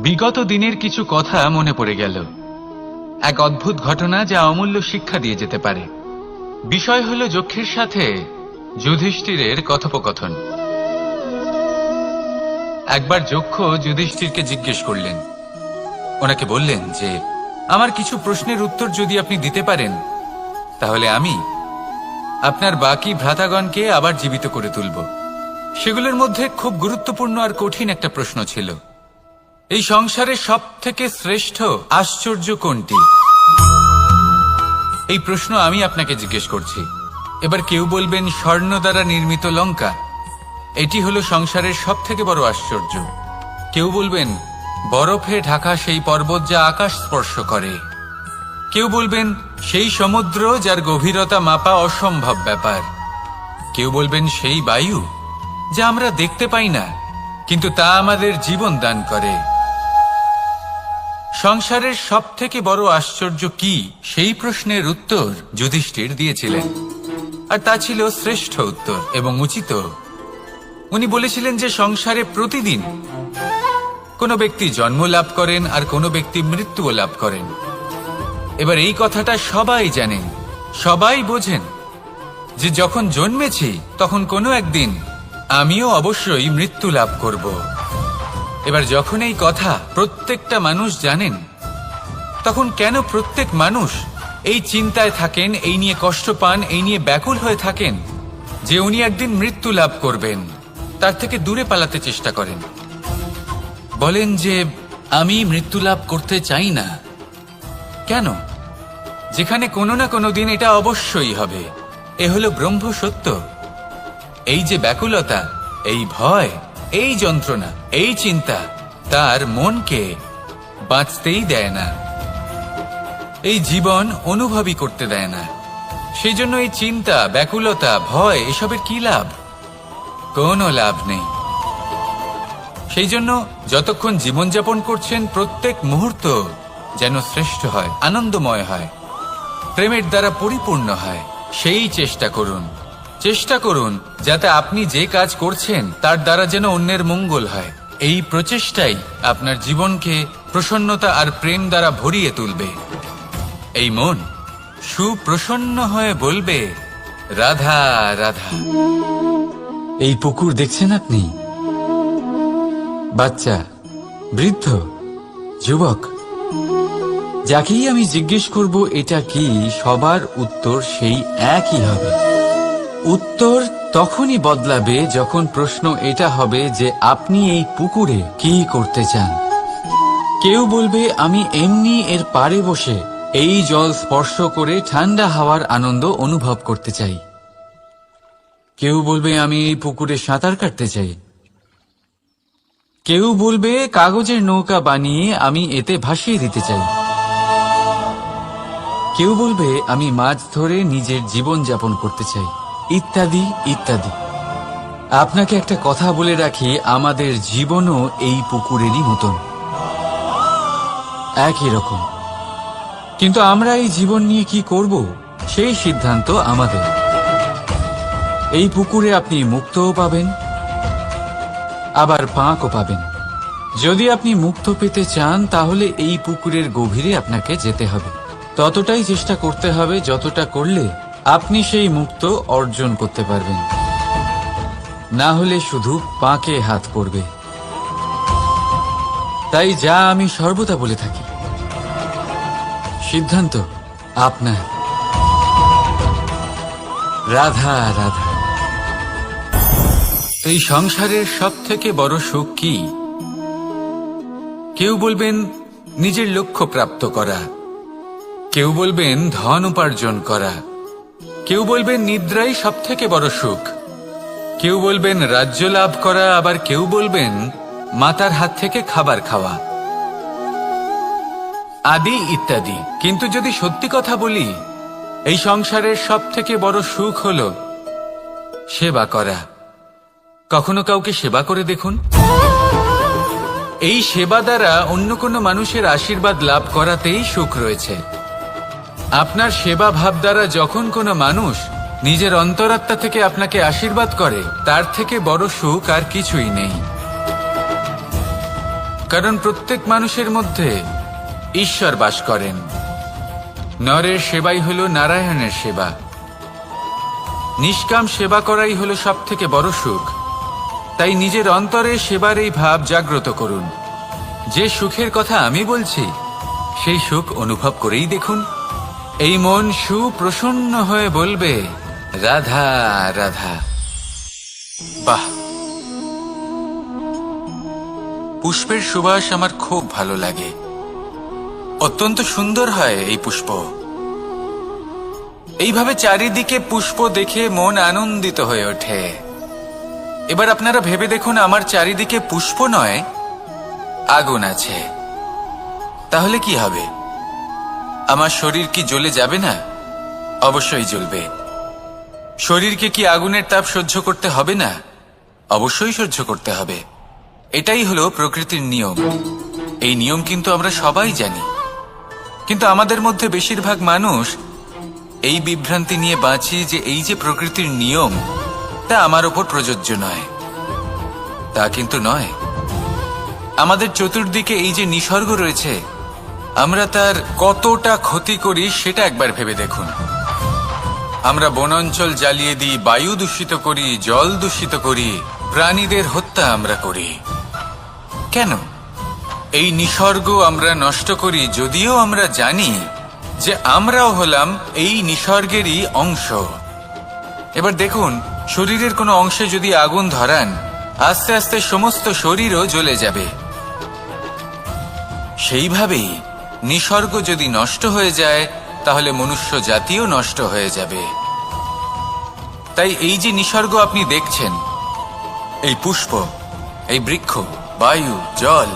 বিগত দিনের কিছু কথা মনে পড়ে গেল। এক অদ্ভুত ঘটনা যা অমূল্য শিক্ষা দিয়ে যেতে পারে। বিষয় হলো যক্ষের সাথে যুধিষ্ঠিরের কথোপকথন। একবার যক্ষ যুধিষ্ঠিরকে জিজ্ঞেস করলেন, ওনাকে বললেন যে আমার কিছু প্রশ্নের উত্তর যদি আপনি দিতে পারেন তাহলে আমি আপনার বাকি ভ্রাতাগণকে আবার জীবিত করে তুলব। সেগুলোর মধ্যে খুব গুরুত্বপূর্ণ আর কঠিন একটা প্রশ্ন ছিল, এই সংসারে সব থেকে শ্রেষ্ঠ আশ্চর্য কোনটি? এই প্রশ্ন আমি আপনাকে জিজ্ঞেস করছি। এবার কেউ বলবেন স্বর্ণ দ্বারা নির্মিত লঙ্কা, এটি হলো সংসারের সব থেকে বড় আশ্চর্য। কেউ বলবেন বরফে ঢাকা সেই পর্বত যা আকাশ স্পর্শ করে। কেউ বলবেন সেই সমুদ্র যার গভীরতা মাপা অসম্ভব ব্যাপার। কেউ বলবেন সেই বায়ু যা আমরা দেখতে পাই না কিন্তু তা আমাদের জীবন দান করে। সংসারের সব থেকে বড় আশ্চর্য কি, সেই প্রশ্নের উত্তর যুধিষ্ঠির দিয়েছিলেন, আর তা ছিল শ্রেষ্ঠ উত্তর এবং উচিত। উনি বলেছিলেন যে সংসারে প্রতিদিন কোনো ব্যক্তি জন্ম লাভ করেন আর কোনো ব্যক্তি মৃত্যুও লাভ করেন। এবার এই কথাটা সবাই জানেন, সবাই বোঝেন যে যখন জন্মেছি তখন কোনো একদিন আমিও অবশ্যই মৃত্যু লাভ করব। এবার যখন এই কথা প্রত্যেকটা মানুষ জানেন, তখন কেন প্রত্যেক মানুষ এই চিন্তায় থাকেন, এই নিয়ে কষ্ট পান, এই নিয়ে ব্যাকুল হয়ে থাকেন যে উনি একদিন মৃত্যু লাভ করবেন, তার থেকে দূরে পালাতে চেষ্টা করেন? বলেন যে আমি মৃত্যু লাভ করতে চাই না। কেন? যেখানে কোনো না কোনো দিন এটা অবশ্যই হবে। এ হলো ব্রহ্ম সত্য। এই যে ব্যাকুলতা, এই ভয়, এই যন্ত্রণা, এই চিন্তা তার মনকে বাঁচতেই দেয় না, এই জীবন অনুভবই করতে দেয় না। সেই জন্য এই চিন্তা, ব্যাকুলতা, ভয় এসবের কি লাভ? কোনো লাভ নেই। সেই জন্য যতক্ষণ জীবনযাপন করছেন প্রত্যেক মুহূর্ত যেন শ্রেষ্ঠ হয়, আনন্দময় হয়, প্রেমের দ্বারা পরিপূর্ণ হয়, সেই চেষ্টা করুন। চেষ্টা করুন যাতে আপনি যে কাজ করছেন তার দ্বারা যেন অন্যের মঙ্গল হয়। এই প্রচেষ্টাই আপনার জীবনকে প্রসন্নতা আর প্রেম দ্বারা ভরিয়ে তুলবে। এই মন সুপ্রসন্ন হয়ে বলবে, রাধা রাধা। এই পুকুর দেখছেন আপনি? বাচ্চা, বৃদ্ধ, যুবক, যাকেই আমি জিজ্ঞেস করব এটা কি, সবার উত্তর সেই একই হবে। উত্তর তখনই বদলাবে যখন প্রশ্ন এটা হবে যে আপনি এই পুকুরে কি করতে চান। কেউ বলবে আমি এমনি এর পাড়ে বসে এই জল স্পর্শ করে ঠান্ডা হাওয়ার আনন্দ অনুভব করতে চাই। কেউ বলবে আমি এই পুকুরে সাঁতার কাটতে চাই। কেউ বলবে কাগজের নৌকা বানিয়ে আমি এতে ভাসিয়ে দিতে চাই। কেউ বলবে আমি মাছ ধরে নিজের জীবন যাপন করতে চাই, ইত্যাদি ইত্যাদি। আপনাকে একটা কথা বলে রাখি, আমাদের জীবনও এই পুকুরেরই মতন, একই রকম। কিন্তু আমরা এই জীবন নিয়ে কি করব সেই সিদ্ধান্ত আমাদের। এই পুকুরে আপনি মুক্তও পাবেন, আবার পাঁকও পাবেন। যদি আপনি মুক্ত পেতে চান তাহলে এই পুকুরের গভীরে আপনাকে যেতে হবে। ততটাই চেষ্টা করতে হবে যতটা করলে আপনি সেই মুক্ত অর্জন করতে পারবেন। না হলে শুধু পাঁকে হাত পড়বে। তাই যা আমি সর্বদা বলে থাকি, সিদ্ধান্ত আপনার। রাধা রাধা। এই সংসারের সব থেকে বড় সুখ কি? কেউ বলবেন নিজের লক্ষ্য প্রাপ্ত করা, কেউ বলবেন ধন উপার্জন করা, কেউ বলবেন নিদ্রাই সব থেকে বড় সুখ, কেউ বলবেন রাজ্য লাভ করা, আবার কেউ বলবেন মাতার হাত থেকে খাবার খাওয়া, আদি ইত্যাদি। কিন্তু যদি সত্যি কথা বলি, এই সংসারের সব থেকে বড় সুখ হল সেবা করা। কখনো কাউকে সেবা করে দেখুন। এই সেবা দ্বারা অন্য কোনো মানুষের আশীর্বাদ লাভ করাতেই সুখ রয়েছে। আপনার সেবা ভাব দ্বারা যখন কোনো মানুষ নিজের অন্তরাত্মা থেকে আপনাকে আশীর্বাদ করে, তার থেকে বড় সুখ আর কিছুই নেই। কারণ প্রত্যেক মানুষের মধ্যে ঈশ্বর বাস করেন। নরের সেবাই হলো নারায়ণের সেবা। নিষ্কাম সেবা করাই হলো সব থেকে বড় সুখ। তাই নিজের অন্তরে সেবার এই ভাব জাগ্রত করুন। যে সুখের কথা আমি বলছি সেই সুখ অনুভব করেই দেখুন। এই মন সুপ্রসন্ন হয়ে বলবে, রাধা রাধা। বাহ, পুষ্পের সুবাস আমার খুব ভালো লাগে। অত্যন্ত সুন্দর হয় এই পুষ্প। এইভাবে চারিদিকে পুষ্প দেখে মন আনন্দিত হয়ে ওঠে। এবার আপনারা ভেবে দেখুন, আমার চারিদিকে পুষ্প নয়, আগুন আছে। তাহলে কি হবে? আমার শরীর কি জ্বলে যাবে না? অবশ্যই জ্বলবে। শরীরকে কি আগুনের তাপ সহ্য করতে হবে না? অবশ্যই সহ্য করতে হবে। এটাই হলো প্রকৃতির নিয়ম। এই নিয়ম কিন্তু আমরা সবাই জানি, কিন্তু আমাদের মধ্যে বেশিরভাগ মানুষ এই বিভ্রান্তি নিয়ে বাঁচি যে এই যে প্রকৃতির নিয়ম তা আমার ওপর প্রযোজ্য নয়। তা কিন্তু নয়। আমাদের চতুর্দিকে এই যে নিসর্গ রয়েছে, আমরা তার কতটা ক্ষতি করি সেটা একবার ভেবে দেখুন। আমরা বনাঞ্চল জ্বালিয়ে দিই, বায়ু দূষিত করি, জল দূষিত করি, প্রাণীদের হত্যা আমরা করি। কেন? এই নিসর্গ আমরা নষ্ট করি, যদিও আমরা জানি যে আমরাও হলাম এই নিসর্গেরই অংশ। এবার দেখুন, শরীরের কোনো অংশে যদি আগুন ধরান, আস্তে আস্তে সমস্ত শরীরও জ্বলে যাবে। সেইভাবেই নিসর্গ যদি নষ্ট হয়ে যায়, তাহলে মনুষ্য জাতিও নষ্ট হয়ে যাবে। তাই এই যে নিসর্গ আপনি দেখছেন, এই পুষ্প, এই বৃক্ষ, বায়ু, জল,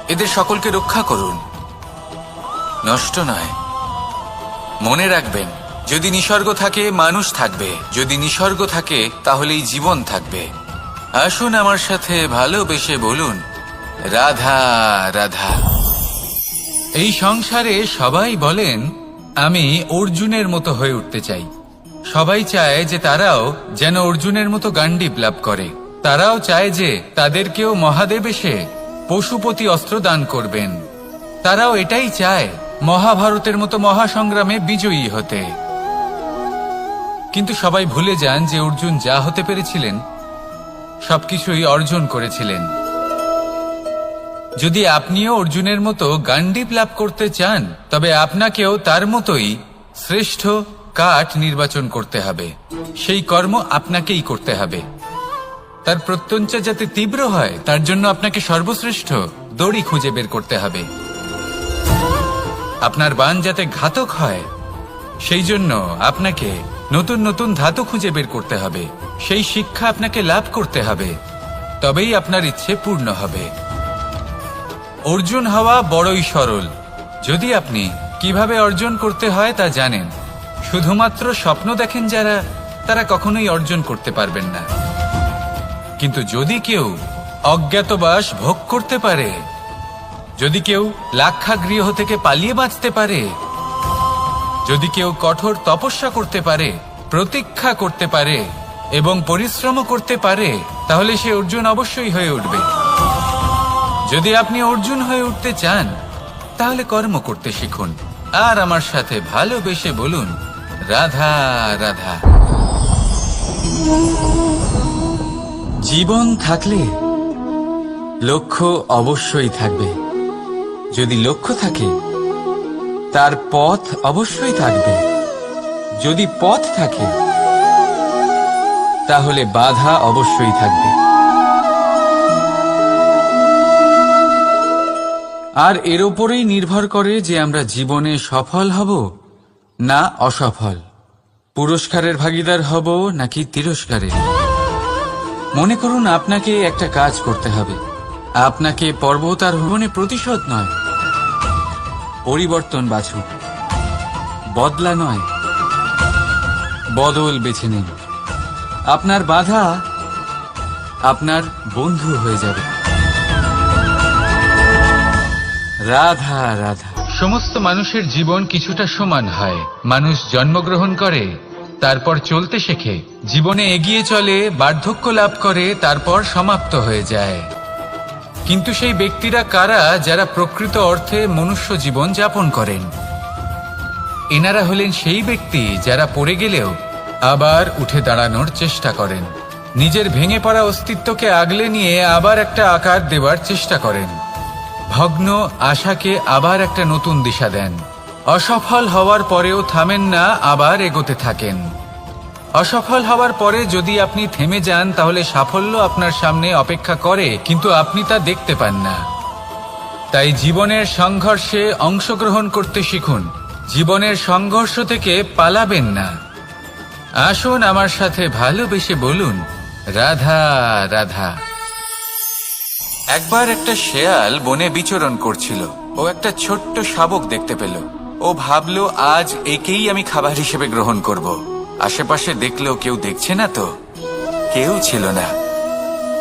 এদের সকলকে রক্ষা করুন, নষ্ট নয়। মনে রাখবেন, যদি নিসর্গ থাকে মানুষ থাকবে, যদি নিসর্গ থাকে তাহলেই জীবন থাকবে। আসুন আমার সাথে ভালোবেসে বলুন, রাধা রাধা। এই সংসারে সবাই বলেন, আমি অর্জুনের মতো হয়ে উঠতে চাই। সবাই চায় যে তারাও যেন অর্জুনের মতো গান্ডীব লাভ করে। তারাও চায় যে তাদেরকেও মহাদেব এসে পশুপতি অস্ত্র দান করবেন। তারাও এটাই চায় মহাভারতের মতো মহাসংগ্রামে বিজয়ী হতে। কিন্তু সবাই ভুলে যান যে অর্জুন যা হতে পেরেছিলেন সবকিছুই অর্জন করেছিলেন। যদি আপনিও অর্জুনের মতো গান্ডীব লাভ করতে চান, তবে আপনাকেও তার মতোই শ্রেষ্ঠ কাঠ নির্বাচন করতে হবে। সেই কর্ম আপনাকেই করতে হবে। তার প্রত্যঞ্চা যাতে তীব্র হয়, তার জন্য আপনাকে সর্বশ্রেষ্ঠ দড়ি খুঁজে বের করতে হবে। আপনার বাণ যাতে ঘাতক হয়, সেই জন্য আপনাকে নতুন নতুন ধাতু খুঁজে বের করতে হবে। সেই শিক্ষা আপনাকে লাভ করতে হবে, তবেই আপনার ইচ্ছে পূর্ণ হবে। অর্জুন হওয়া বড়ই সরল, যদি আপনি কিভাবে অর্জন করতে হয় তা জানেন। শুধুমাত্র স্বপ্ন দেখেন যারা, তারা কখনোই অর্জন করতে পারবেন না। কিন্তু যদি কেউ অজ্ঞাতবাস ভোগ করতে পারে, যদি কেউ লাক্ষাগৃহ থেকে পালিয়ে বাঁচতে পারে, যদি কেউ কঠোর তপস্যা করতে পারে, প্রতীক্ষা করতে পারে এবং পরিশ্রম করতে পারে, তাহলে সে অর্জুন অবশ্যই হয়ে উঠবে। যদি আপনি অর্জুন হয়ে উঠতে চান, তাহলে কর্ম করতে শিখুন আর আমার সাথে ভালোবেসে বলুন, রাধা রাধা। জীবন থাকলে লক্ষ্য অবশ্যই থাকবে। যদি লক্ষ্য থাকে, তার পথ অবশ্যই থাকবে। যদি পথ থাকে, তাহলে বাধা অবশ্যই থাকবে। আর এর উপরেই নির্ভর করে যে আমরা জীবনে সফল হব না অসফল, পুরস্কারের ভাগীদার হব নাকি তিরস্কারের। মনে করুন, আপনাকে একটা কাজ করতে হবে। আপনাকে পর্বতারোহণে প্রতিশোধ নয়, পরিবর্তন বাছুন। বদলা নয়, বদল বেছে নিন। আপনার বাধা আপনার বন্ধু হয়ে যাবে। রাধা রাধা। সমস্ত মানুষের জীবন কিছুটা সমান হয়। মানুষ জন্মগ্রহণ করে, তারপর চলতে শেখে, জীবনে এগিয়ে চলে, বার্ধক্য লাভ করে, তারপর সমাপ্ত হয়ে যায়। কিন্তু সেই ব্যক্তিরা কারা যারা প্রকৃত অর্থে মনুষ্য জীবন যাপন করেন? এনারা হলেন সেই ব্যক্তি যারা পড়ে গেলেও আবার উঠে দাঁড়ানোর চেষ্টা করেন, নিজের ভেঙে পড়া অস্তিত্বকে আগলে নিয়ে আবার একটা আকার দেওয়ার চেষ্টা করেন, ভগ্ন আশাকে আবার একটা নতুন দিশা দেন, অসফল হওয়ার পরেও থামেন না, আবার এগোতে থাকেন। অসফল হওয়ার পরে যদি আপনি থেমে যান তাহলে সাফল্য আপনার সামনে অপেক্ষা করে, কিন্তু আপনি তা দেখতে পান না। তাই জীবনের সংঘর্ষে অংশগ্রহণ করতে শিখুন, জীবনের সংঘর্ষ থেকে পালাবেন না। আসুন আমার সাথে ভালোবেসে বলুন, রাধা রাধা। একবার একটা শেয়াল বনে বিচরণ করছিল। ও একটা ছোট্ট শাবক দেখতে পেল। ও ভাবলো, আজ একেই আমি খাবার হিসেবে গ্রহণ করব। আশেপাশে দেখলো কেউ দেখছে না, তো কেউ ছিল না,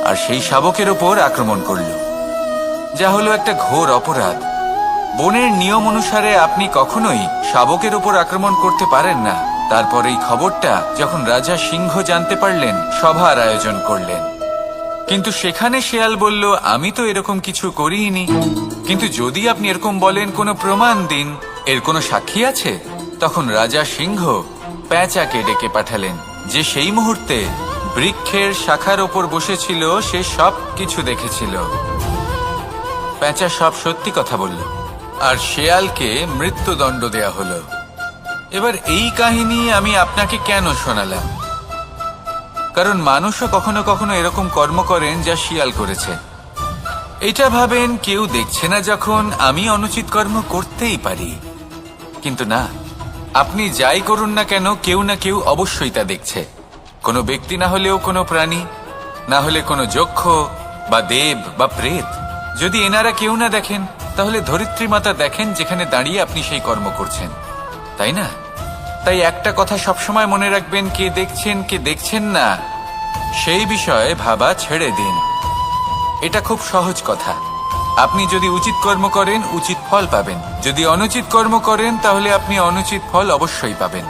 আর সেই শাবকের ওপর আক্রমণ করল, যা হলো একটা ঘোর অপরাধ। বনের নিয়ম অনুসারে আপনি কখনোই শাবকের উপর আক্রমণ করতে পারেন না। তারপর এই খবরটা যখন রাজা সিংহ জানতে পারলেন, সভার আয়োজন করলেন। কিন্তু সেখানে শেয়াল বলল, আমি তো এরকম কিছু করিনি। কিন্তু যদি আপনি এরকম বলেন, কোনো প্রমাণ দিন, এর কোনো সাক্ষী আছে? তখন রাজা সিংহ পেঁচাকে ডেকে পাঠালেন, যে সেই মুহূর্তে বৃক্ষের শাখার ওপর বসেছিল, সে সব কিছু দেখেছিল। পেঁচা সব সত্যি কথা বলল, আর শেয়ালকে মৃত্যুদণ্ড দেয়া হলো। এবার এই কাহিনী আমি আপনাকে কেন শোনালাম? কারণ মানুষও কখনো কখনো এরকম কর্ম করেন যা শিয়াল করেছে। এটা ভাবেন কেউ দেখছে না, যখন আমি অনুচিত কর্ম করতেই পারি। কিন্তু না, আপনি যাই করুন না কেন, কেউ না কেউ অবশ্যই তা দেখছে। কোনো ব্যক্তি না হলেও কোনো প্রাণী, না হলে কোনো যক্ষ বা দেব বা প্রেত। যদি এনারা কেউ না দেখেন, তাহলে ধরিত্রী মাতা দেখেন, যেখানে দাঁড়িয়ে আপনি সেই কর্ম করছেন, তাই না? তাই একটা কথা সবসময় মনে রাখবেন, কে দেখছেন কে দেখছেন না সেই বিষয়ে ভাবা ছেড়ে দিন। এটা খুব সহজ কথা। আপনি যদি উচিত কর্ম করেন, উচিত ফল পাবেন। যদি অনুচিত কর্ম করেন, তাহলে আপনি অনুচিত ফল অবশ্যই পাবেন।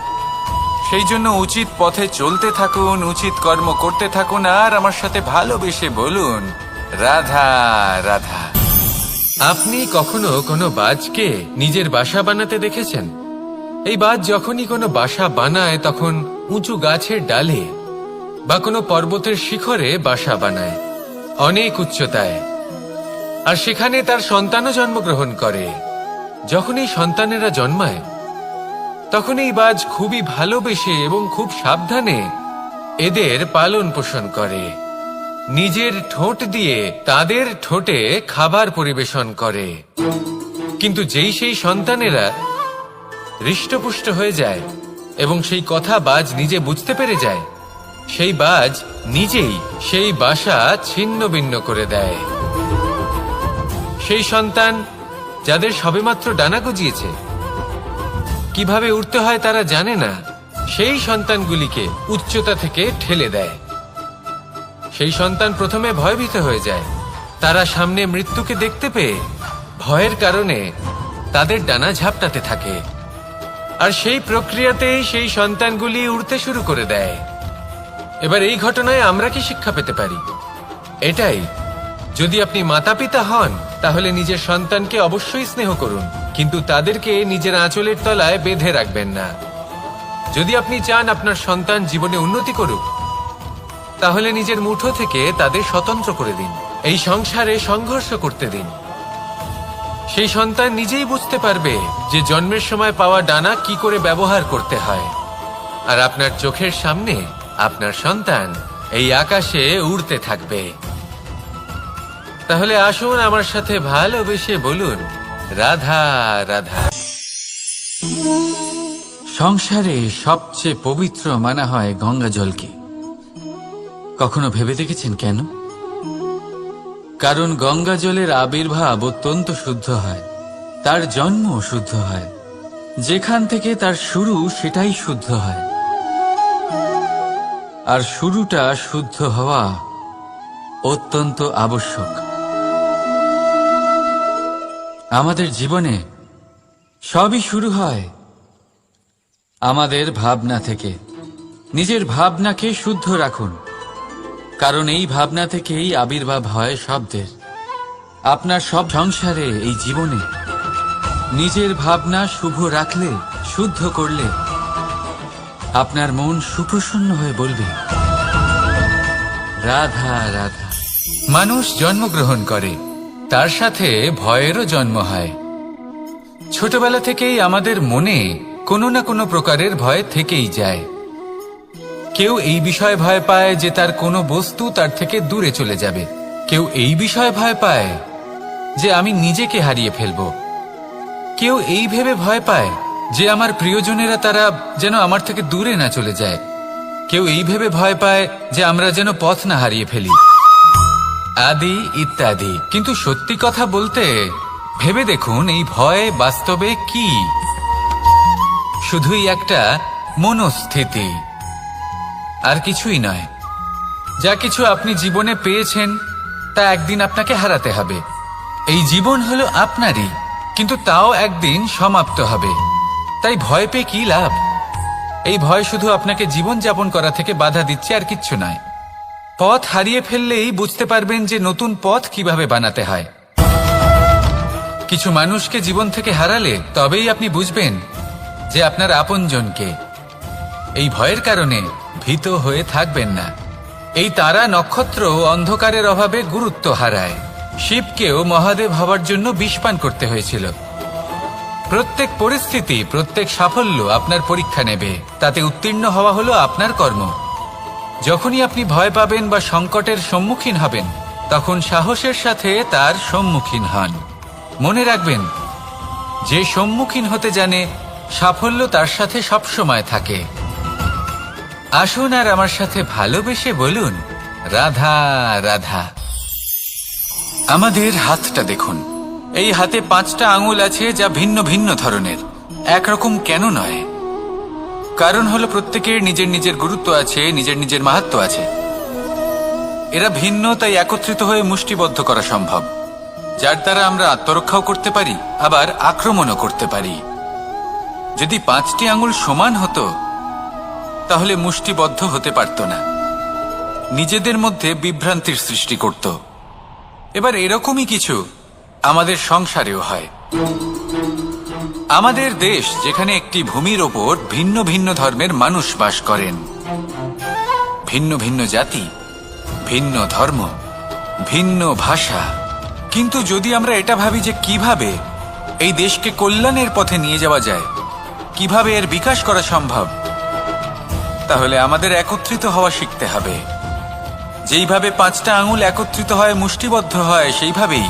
সেই জন্য উচিত পথে চলতে থাকুন, উচিত কর্ম করতে থাকুন, আর আমার সাথে ভালোবেসে বলুন, রাধা রাধা। আপনি কখনো কোনো বাজকে নিজের বাসা বানাতে দেখেছেন? এই বাজ যখনই কোনো বাসা বানায়, তখন উঁচু গাছের ডালে বা কোনো পর্বতের শিখরে বাসা বানায়, অনেক উচ্চতায়। আর সেখানে তার সন্তানও জন্মগ্রহণ করে। যখন এই সন্তানেরা জন্মায়, তখন এই বাজ খুবই ভালোবেসে এবং খুব সাবধানে এদের পালন পোষণ করে। নিজের ঠোঁট দিয়ে তাদের ঠোঁটে খাবার পরিবেশন করে। কিন্তু যেই সেই সন্তানেরা হৃষ্টপুষ্ট হয়ে যায় এবং সেই কথা বাজ নিজে বুঝতে পেরে যায়, সেই বাজ নিজেই সেই বাসা ছিন্ন ভিন্ন করে দেয়। সেই সন্তান যাদের সবেমাত্র ডানা গজিয়েছে, কিভাবে উড়তে হয় তারা জানে না, সেই সন্তানগুলিকে উচ্চতা থেকে ঠেলে দেয়। সেই সন্তান প্রথমে ভয়ভীত হয়ে যায়। তারা সামনে মৃত্যুকে দেখতে পেয়ে ভয়ের কারণে তাদের ডানা ঝাপটাতে থাকে, আর সেই প্রক্রিয়াতেই সেই সন্তানগুলি উড়তে শুরু করে দেয়। এবার এই ঘটনায় আমরা কি শিক্ষা পেতে পারি? এটাই, যদি আপনি মাতা পিতা হন, তাহলে নিজের সন্তানকে অবশ্যই স্নেহ করুন, কিন্তু তাদেরকে নিজের আঁচলের তলায় বেঁধে রাখবেন না। যদি আপনি চান আপনার সন্তান জীবনে উন্নতি করুক, তাহলে নিজের মুঠো থেকে তাদের স্বতন্ত্র করে দিন। এই সংসারে সংঘর্ষ করতে দিন। সেই সন্তান নিজেই বুঝতে পারবে যে জন্মের সময় পাওয়া ডানা কি করে ব্যবহার করতে হয়। আর আপনার চোখের সামনে আপনার সন্তান এই আকাশে উড়তে থাকবে। তাহলে আসুন আমার সাথে ভালোবেসে বলুন, রাধা রাধা। সংসারে সবচেয়ে পবিত্র মানা হয় গঙ্গা জলকে। কখনো ভেবে দেখেছেন কেন? কারণ গঙ্গা জলের আবির্ভাব অত্যন্ত শুদ্ধ হয়, তার জন্ম শুদ্ধ হয়, যেখান থেকে তার শুরু সেটাই শুদ্ধ হয়। আর শুরুটা শুদ্ধ হওয়া অত্যন্ত আবশ্যক। আমাদের জীবনে সবই শুরু হয় আমাদের ভাবনা থেকে। নিজের ভাবনাকে শুদ্ধ রাখুন, কারণ এই ভাবনা থেকেই আবির্ভাব হয় শব্দের। আপনার সব সংসারে, এই জীবনে নিজের ভাবনা শুভ রাখলে, শুদ্ধ করলে আপনার মন সুপ্রসন্ন হয়ে বলবে, রাধা রাধা। মানুষ জন্মগ্রহণ করে, তার সাথে ভয়েরও জন্ম হয়। ছোটবেলা থেকেই আমাদের মনে কোনো না কোনো প্রকারের ভয় থেকেই যায়। কেউ এই বিষয়ে ভয় পায় যে তার কোনো বস্তু তার থেকে দূরে চলে যাবে। কেউ এই বিষয়ে ভয় পায় যে আমি নিজেকে হারিয়ে ফেলব। কেউ এই ভেবে ভয় পায় যে আমার প্রিয়জনেরা তারা যেন আমার থেকে দূরে না চলে যায়। কেউ এই ভেবে ভয় পায় যে আমরা যেন পথ না হারিয়ে ফেলি, আদি ইত্যাদি। কিন্তু সত্যি কথা বলতে, ভেবে দেখুন এই ভয় বাস্তবে কি? শুধুই একটা মনস্থিতি, আর কিছুই নয়। যা কিছু আপনি জীবনে পেয়েছেন তা একদিন আপনাকে হারাতে হবে। এই জীবন হলো আপনারই, কিন্তু তাও একদিন সমাপ্ত হবে। তাই ভয় পেয়ে কি লাভ? এই ভয় শুধু আপনাকে জীবন যাপন করা থেকে বাধা দিচ্ছে, আর কিচ্ছু নয়। পথ হারিয়ে ফেললেই বুঝতে পারবেন যে নতুন পথ কিভাবে বানাতে হয়। কিছু মানুষকে জীবন থেকে হারালে তবেই আপনি বুঝবেন যে আপনার আপনজনকে। এই ভয়ের কারণে ভীত হয়ে থাকবেন না। এই তারা নক্ষত্র অন্ধকারের অভাবে গুরুত্ব হারায়। শিবকেও মহাদেব হওয়ার জন্য বিষ পান করতে হয়েছিল। প্রত্যেক পরিস্থিতি, প্রত্যেক সাফল্য আপনার পরীক্ষা নেবে। তাতে উত্তীর্ণ হওয়া হলো আপনার কর্ম। যখনই আপনি ভয় পাবেন বা সংকটের সম্মুখীন হবেন, তখন সাহসের সাথে তার সম্মুখীন হন। মনে রাখবেন, যে সম্মুখীন হতে জানে, সাফল্য তার সাথে সবসময় থাকে। আসুন আর আমার সাথে ভালোবেসে বলুন, রাধা রাধা। আমাদের হাতটা দেখুন। এই হাতে 5টা আঙুল আছে, যা ভিন্ন ভিন্ন ধরনের। একরকম কেন নয়? কারণ হলো প্রত্যেকের নিজের নিজের গুরুত্ব আছে, নিজের নিজের মাহাত্ম্য আছে। এরা ভিন্ন, তাই একত্রিত হয়ে মুষ্টিবদ্ধ করা সম্ভব, যার দ্বারা আমরা আত্মরক্ষাও করতে পারি, আবার আক্রমণও করতে পারি। যদি 5টি আঙুল সমান হতো তাহলে মুষ্টিবদ্ধ হতে পারত না, নিজেদের মধ্যে বিভ্রান্তির সৃষ্টি করত। এবার এরকমই কিছু আমাদের সংসারেও হয়। আমাদের দেশ, যেখানে একটি ভূমির ওপর ভিন্ন ভিন্ন ধর্মের মানুষ বাস করেন, ভিন্ন ভিন্ন জাতি, ভিন্ন ধর্ম, ভিন্ন ভাষা। কিন্তু যদি আমরা এটা ভাবি যে কিভাবে এই দেশকে কল্যাণের পথে নিয়ে যাওয়া যায়, কিভাবে এর বিকাশ করা সম্ভব, তাহলে আমাদের একত্রিত হওয়া শিখতে হবে। যেইভাবে 5টা আঙুল একত্রিত হয়, মুষ্টিবদ্ধ হয়, সেইভাবেই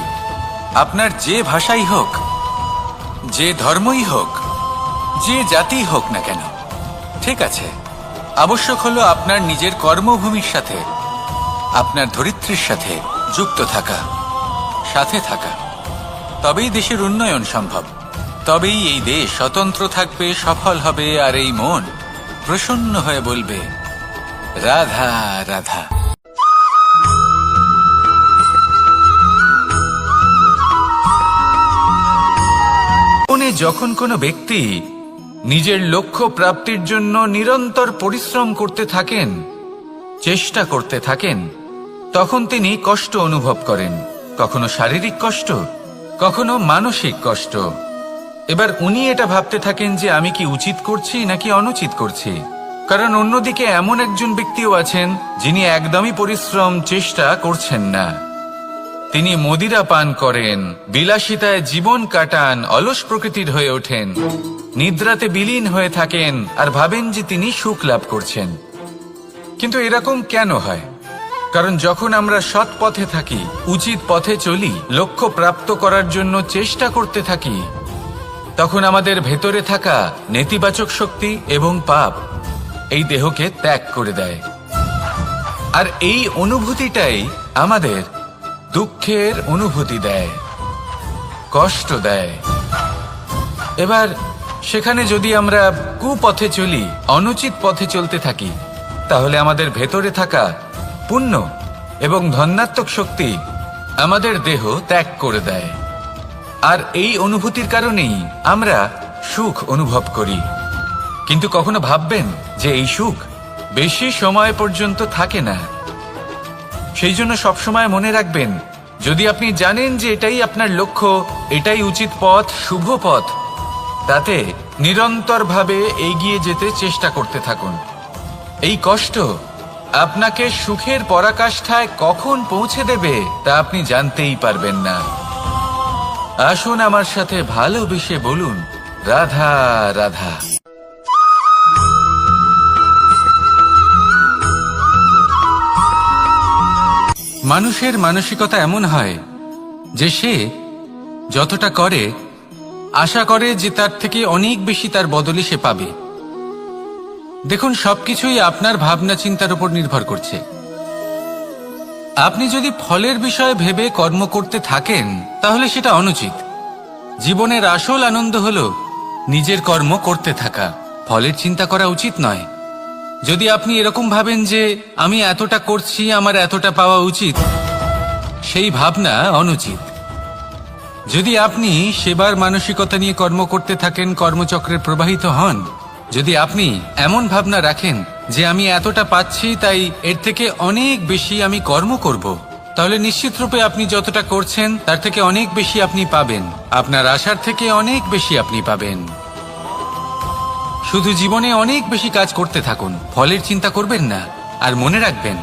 আপনার যে ভাষাই হোক, যে ধর্মই হোক, যে জাতি হোক না কেন, ঠিক আছে, আবশ্যক হলো আপনার নিজের কর্মভূমির সাথে, আপনার ধরিত্রীর সাথে যুক্ত থাকা, সাথে থাকা। তবেই দেশের উন্নয়ন সম্ভব। তবেই এই দেশ স্বতন্ত্র থাকবে, সফল হবে, আর এই মন প্রসন্ন হয়ে বলবে, রাধা রাধা। যখন কোনো ব্যক্তি নিজের লক্ষ্য প্রাপ্তির জন্য নিরন্তর পরিশ্রম করতে থাকেন, চেষ্টা করতে থাকেন, তখন তিনি কষ্ট অনুভব করেন। কখনো শারীরিক কষ্ট, কখনো মানসিক কষ্ট। এবার উনি এটা ভাবতে থাকেন যে আমি কি উচিত করছি নাকি অনুচিত করছি। কারণ অন্যদিকে এমন একজন ব্যক্তিও আছেন যিনি একদমই পরিশ্রম, চেষ্টা করছেন না। তিনি মদিরা পান করেন, বিলাসিতায় জীবন কাটান, অলস প্রকৃতির হয়ে ওঠেন, নিদ্রাতে বিলীন হয়ে থাকেন, আর ভাবেন যে তিনি সুখ লাভ করছেন। কিন্তু এরকম কেন হয়? কারণ যখন আমরা সৎ পথে থাকি, উচিত পথে চলি, লক্ষ্য প্রাপ্ত করার জন্য চেষ্টা করতে থাকি, তখন আমাদের ভেতরে থাকা নেতিবাচক শক্তি এবং পাপ এই দেহকে ত্যাগ করে দেয়। আর এই অনুভূতিটাই আমাদের দুঃখের অনুভূতি দেয়, কষ্ট দেয়। এবার সেখানে যদি আমরা কুপথে চলি, অনুচিত পথে চলতে থাকি, তাহলে আমাদের ভেতরে থাকা পুণ্য এবং ধনাত্মক শক্তি আমাদের দেহ ত্যাগ করে দেয়। আর এই অনুভূতির কারণেই আমরা সুখ অনুভব করি। কিন্তু কখনো ভাববেন যে এই সুখ বেশি সময় পর্যন্ত থাকে না। সেই জন্য সবসময় মনে রাখবেন, যদি আপনি জানেন যে এটাই আপনার লক্ষ্য, এটাই উচিত পথ, শুভ পথ, তাতে নিরন্তরভাবে এগিয়ে যেতে চেষ্টা করতে থাকুন। এই কষ্ট আপনাকে সুখের পরাকাষ্ঠায় কখন পৌঁছে দেবে তা আপনি জানতেই পারবেন না। আসুন আমার সাথে ভালোবেসে বলুন, রাধা রাধা। মানুষের মানসিকতা এমন হয় যে সে যতটা করে আশা করে যে তার থেকে অনেক বেশি তার বদলে সে পাবে। দেখুন, সবকিছুই আপনার ভাবনা চিন্তার উপর নির্ভর করছে। আপনি যদি ফলের বিষয়ে ভেবে কর্ম করতে থাকেন তাহলে সেটা অনুচিত। জীবনের আসল আনন্দ হলো নিজের কর্ম করতে থাকা, ফলের চিন্তা করা উচিত নয়। যদি আপনি এরকম ভাবেন যে আমি এতটা করছি, আমার এতটা পাওয়া উচিত, সেই ভাবনা অনুচিত। যদি আপনি সেবার মানসিকতা নিয়ে কর্ম করতে থাকেন, কর্মচক্রে প্রবাহিত হন, যদি আপনি এমন ভাবনা রাখেন যে আমি এতটা পাচ্ছি তাই এর থেকে অনেক বেশি আমি কর্ম করব, তাহলে নিশ্চিতরূপে আপনি যতটা করছেন তার থেকে অনেক বেশি আপনি পাবেন, আপনার আশার থেকে অনেক বেশি আপনি পাবেন। শুধু জীবনে অনেক বেশি কাজ করতে থাকুন, ফলের চিন্তা করবেন না। আর মনে রাখবেন,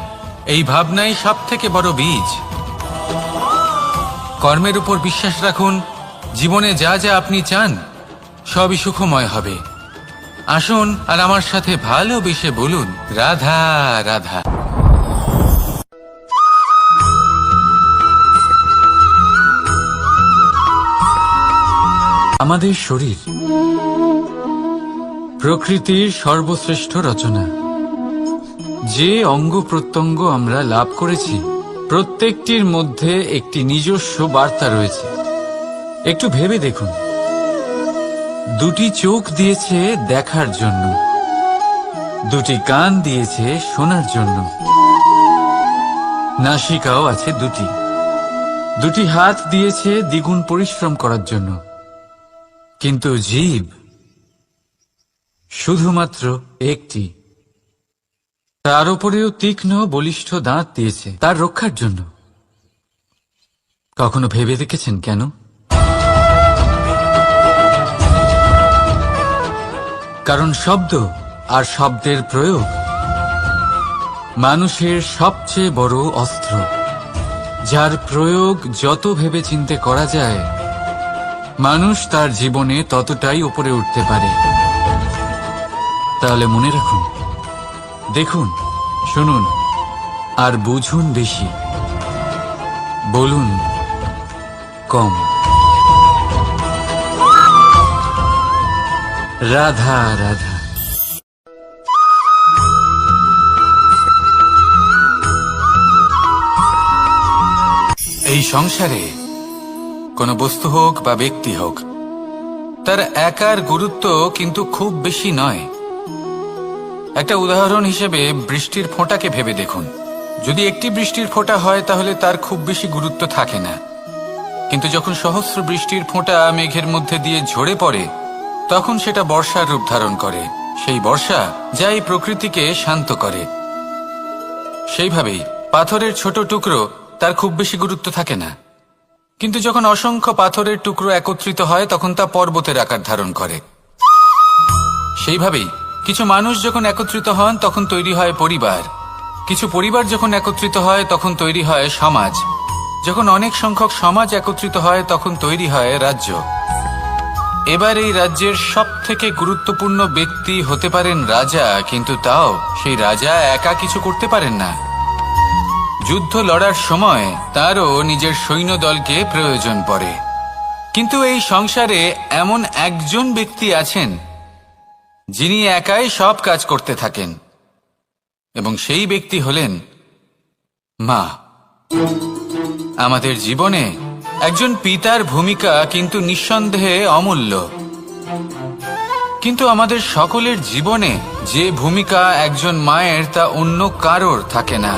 এই ভাবনাই সব থেকে বড় বীজ। কর্মের উপর বিশ্বাস রাখুন, জীবনে যা যা আপনি চান সবই সুখময় হবে। আসুন আর আমার সাথে ভালোবেসে বলুন, রাধা রাধা। আমাদের শরীর প্রকৃতির সর্বশ্রেষ্ঠ রচনা। যে অঙ্গ প্রত্যঙ্গ আমরা লাভ করেছি প্রত্যেকটির মধ্যে একটি নিজস্ব বার্তা রয়েছে। একটু ভেবে দেখুন, দুটি চোখ দিয়েছে দেখার জন্য, দুটি কান দিয়েছে শোনার জন্য, নাসিকাও আছে দুটি, দুটি হাত দিয়েছে দ্বিগুণ পরিশ্রম করার জন্য। কিন্তু জীব শুধুমাত্র একটি, তার উপরেও তীক্ষ্ণ বলিষ্ঠ দাঁত দিয়েছে তার রক্ষার জন্য। কখনো ভেবে দেখেছেন কেন? কারণ শব্দ আর শব্দের প্রয়োগ মানুষের সবচেয়ে বড় অস্ত্র, যার প্রয়োগ যত ভেবে চিন্তে করা যায় মানুষ তার জীবনে ততটাই উপরে উঠতে পারে। তাহলে মনে রাখুন, দেখুন, শুনুন আর বুঝুন বেশি, বলুন কম। রাধা রাধা। এই সংসারে কোনো বস্তু হোক বা ব্যক্তি হোক, তার একার গুরুত্ব কিন্তু খুব বেশি নয়। একটা উদাহরণ হিসেবে বৃষ্টির ফোঁটাকে ভেবে দেখুন। যদি একটি বৃষ্টির ফোঁটা হয় তাহলে তার খুব বেশি গুরুত্ব থাকে না, কিন্তু যখন সহস্র বৃষ্টির ফোঁটা মেঘের মধ্যে দিয়ে ঝরে পড়ে তখন সেটা বর্ষার রূপ ধারণ করে। সেই বর্ষা যা এই প্রকৃতিকে শান্ত করে। সেইভাবেই পাথরের ছোট টুকরো, তার খুব বেশি গুরুত্ব থাকে না, কিন্তু যখন অসংখ্য পাথরের টুকরো একত্রিত হয় তখন তা পর্বতের আকার ধারণ করে। সেইভাবেই কিছু মানুষ যখন একত্রিত হন তখন তৈরি হয় পরিবার, কিছু পরিবার যখন একত্রিত হয় তখন তৈরি হয় সমাজ, যখন অনেক সংখ্যক সমাজ একত্রিত হয় তখন তৈরি হয় রাজ্য। এবার এই রাজ্যের সব থেকে গুরুত্বপূর্ণ ব্যক্তি হতে পারেন রাজা, কিন্তু তাও সেই রাজা একা কিছু করতে পারেন না। যুদ্ধ লড়ার সময় তারও নিজের সৈন্যদলকে প্রয়োজন পড়ে। কিন্তু এই সংসারে এমন একজন ব্যক্তি আছেন যিনি একাই সব কাজ করতে থাকেন, এবং সেই ব্যক্তি হলেন মা। আমাদের জীবনে একজন পিতার ভূমিকা কিন্তু নিঃসন্দেহে অমূল্য, কিন্তু আমাদের সকলের জীবনে যে ভূমিকা একজন মায়ের তা অন্য কারোর থাকে না।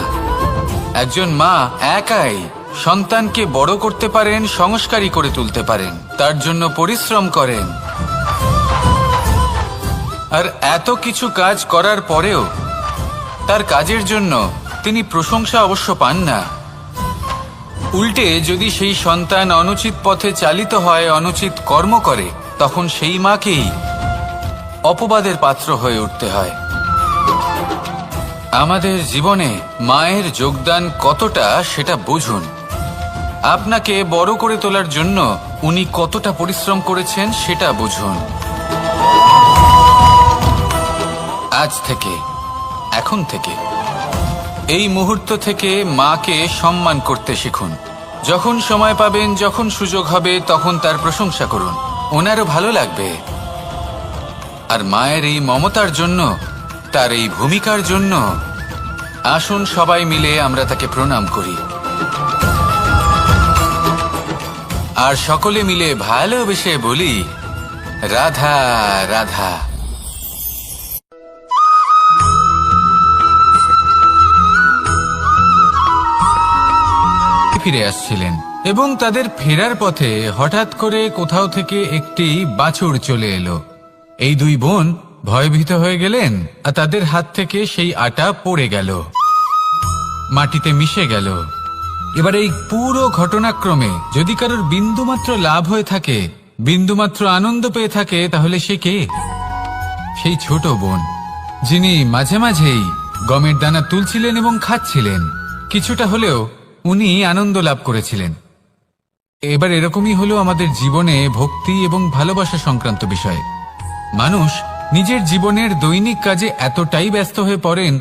একজন মা একাই সন্তানকে বড় করতে পারেন, সংস্কারী করে তুলতে পারেন, তার জন্য পরিশ্রম করেন। আর এত কিছু কাজ করার পরেও তার কাজের জন্য তিনি প্রশংসা অবশ্য পান না, উল্টে যদি সেই সন্তান অনুচিত পথে চালিত হয়, অনুচিত কর্ম করে, তখন সেই মাকেই অপবাদের পাত্র হয়ে উঠতে হয়। আমাদের জীবনে মায়ের যোগদান কতটা সেটা বুঝুন। আপনাকে বড় করে তোলার জন্য উনি কতটা পরিশ্রম করেছেন সেটা বুঝুন। আজ থেকে, এখন থেকে, এই মুহূর্ত থেকে মাকে সম্মান করতে শিখুন। যখন সময় পাবেন, যখন সুযোগ হবে, তখন তার প্রশংসা করুন। ওনারও ভালো লাগবে। আর মায়ের এই মমতার জন্য, তার এই ভূমিকার জন্য আসুন সবাই মিলে আমরা তাকে প্রণাম করি, আর সকলে মিলে ভালোবেসে বলি, রাধা রাধা। ফিরে আসছিলেন এবং তাদের ফেরার পথে হঠাৎ করে কোথাও থেকে একটি বাছুর চলে এলো। এই দুই বোন ভয়ভীত হয়ে গেলেন, আর তাদের হাত থেকে সেই আটা পড়ে গেল, মাটিতে মিশে গেল। এবার এই পুরো ঘটনাক্রমে যদি কারোর বিন্দুমাত্র লাভ হয়ে থাকে, বিন্দুমাত্র আনন্দ পেয়ে থাকে, তাহলে সে কে? সেই ছোট বোন, যিনি মাঝে মাঝেই গমের দানা তুলছিলেন এবং খাচ্ছিলেন। কিছুটা হলেও উনি আনন্দ লাভ করেছিলেন। এবার এরকমই হলো আমাদের জীবনে ভক্তি এবং ভালোবাসা সংক্রান্ত বিষয়। মানুষ নিজের জীবনের দৈনিক কাজে এতটাই ব্যস্ত হয়ে পড়েন,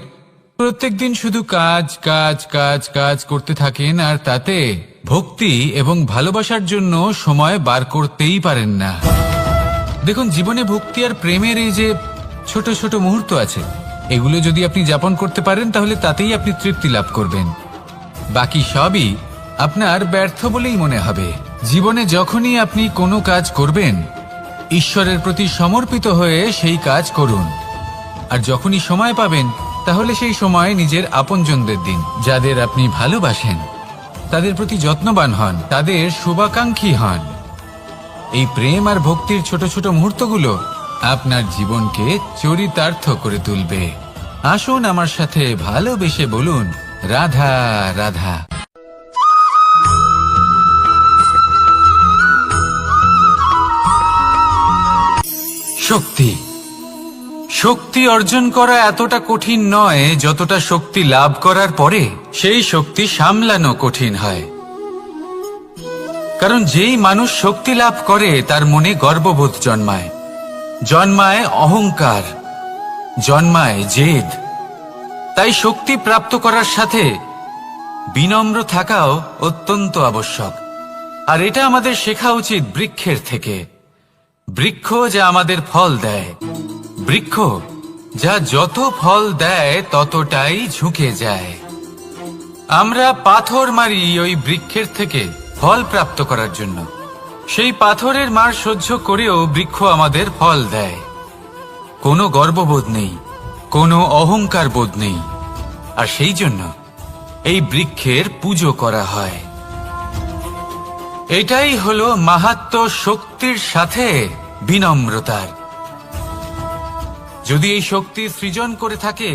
প্রত্যেকদিন শুধু কাজ কাজ কাজ কাজ করতে থাকেন, আর তাতে ভক্তি এবং ভালোবাসার জন্য সময় বার করতেই পারেন না। দেখুন, জীবনে ভক্তি আর প্রেমের এই যে ছোট ছোট মুহূর্ত আছে, এগুলো যদি আপনি যাপন করতে পারেন, তাহলে তাতেই আপনি তৃপ্তি লাভ করবেন। বাকি সবই আপনার ব্যর্থ বলেই মনে হবে। জীবনে যখনই আপনি কোনো কাজ করবেন, ঈশ্বরের প্রতি সমর্পিত হয়ে সেই কাজ করুন। আর যখনই সময় পাবেন, তাহলে সেই সময় নিজের আপনজনদের দিন। যাদের আপনি ভালোবাসেন তাদের প্রতি যত্নবান হন, তাদের শুভাকাঙ্ক্ষী হন। এই প্রেম আর ভক্তির ছোট ছোট মুহূর্তগুলো আপনার জীবনকে চরিতার্থ করে তুলবে। আসুন আমার সাথে ভালোবেসে বলুন, রাধা রাধা। শক্তি শক্তি অর্জন করা এতটা কঠিন নয় যতটা শক্তি লাভ করার পরে সেই শক্তি সামলানো কঠিন হয়। কারণ যেই মানুষ শক্তি লাভ করে তার মনে গর্ববোধ জন্মায়, জন্মায় অহংকার, জন্মায় জেদ। তাই শক্তি প্রাপ্ত করার সাথে বিনম্র থাকাও অত্যন্ত আবশ্যক। আর এটা আমাদের শেখা উচিত বৃক্ষের থেকে। বৃক্ষ যা আমাদের ফল দেয়, বৃক্ষ যা যত ফল দেয় ততটাই ঝুঁকে যায়। আমরা পাথর মারি ওই বৃক্ষের থেকে ফল প্রাপ্ত করার জন্য। সেই পাথরের মার সহ্য করেও বৃক্ষ আমাদের ফল দেয়। কোনো গর্ববোধ নেই, কোনো অহংকার বোধ নেই। আর সেই জন্য এই বৃক্ষের পুজো করা হয়। এটাই হলো মাহাত্ম্য শক্তির সাথে বিনম্রতার। যদি এই শক্তি সৃজন করে থাকে,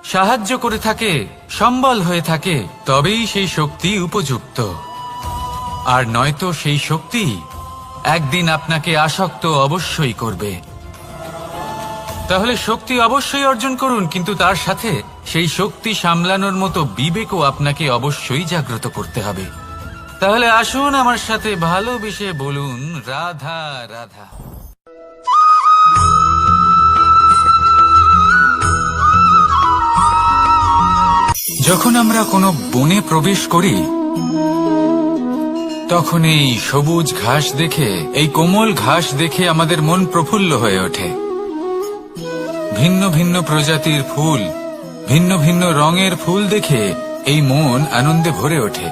সাহায্য করে থাকে, সম্বল হয়ে থাকে, তবেই সেই শক্তি উপযুক্ত। আর নয়তো সেই শক্তি একদিন আপনাকে আসক্ত অবশ্যই করবে। তাহলে শক্তি অবশ্যই অর্জন করুন, কিন্তু তার সাথে সেই শক্তি সামলানোর মতো বিবেকও আপনাকে অবশ্যই জাগ্রত করতে হবে। তাহলে আসুন আমার সাথে ভালোবেসে বলুন, রাধা রাধা। যখন আমরা কোনো বনে প্রবেশ করি, তখন এই সবুজ ঘাস দেখে, এই কোমল ঘাস দেখে আমাদের মন প্রফুল্ল হয়ে ওঠে। ভিন্ন ভিন্ন প্রজাতির ফুল, ভিন্ন ভিন্ন রঙের ফুল দেখে এই মন আনন্দে ভরে ওঠে।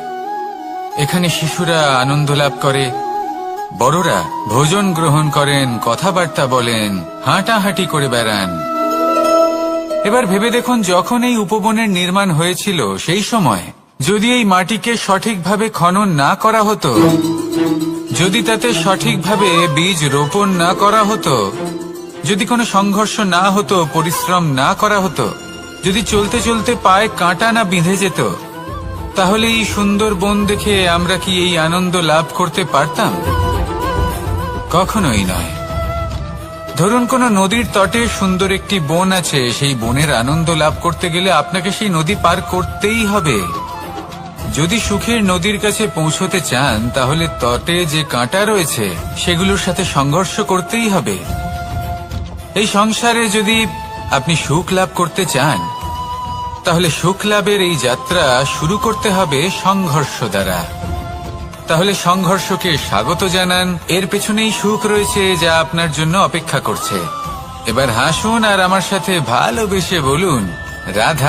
এখানে শিশুরা আনন্দ লাভ করে, বড়রা ভোজন গ্রহণ করেন, কথাবার্তা বলেন, হাঁটাহাঁটি করে বেড়ান। এবার ভেবে দেখুন, যখন এই উপবনের নির্মাণ হয়েছিল সেই সময় যদি এই মাটিকে সঠিকভাবে খনন না করা হতো, যদি তাতে সঠিকভাবে বীজ রোপণ না করা হতো, যদি কোনো সংঘর্ষ না হতো, পরিশ্রম না করা হতো, যদি চলতে চলতে পায়ে কাঁটা না বিঁধে যেত, তাহলে এই সুন্দর বন দেখে আমরা কি এই আনন্দ লাভ করতে পারতাম? কখনোই নয়। ধরুন কোনো নদীর তটে সুন্দর একটি বন আছে, সেই বনের আনন্দ লাভ করতে গেলে আপনাকে সেই নদী পার করতেই হবে। যদি সুখের নদীর কাছে পৌঁছতে চান তাহলে তটে যে কাঁটা রয়েছে সেগুলোর সাথে সংঘর্ষ করতেই হবে। এই সংসারে যদি আপনি সুখ লাভ করতে চান তাহলে সুখ লাভের এই যাত্রা শুরু করতে হবে সংঘর্ষ দ্বারা। তাহলে সংঘর্ষকে স্বাগত জানান, এর পেছনেই সুখ রয়েছে যা আপনার জন্য অপেক্ষা করছে। এবার হাসুন আর আমার সাথে ভালোবেসে বলুন, রাধা।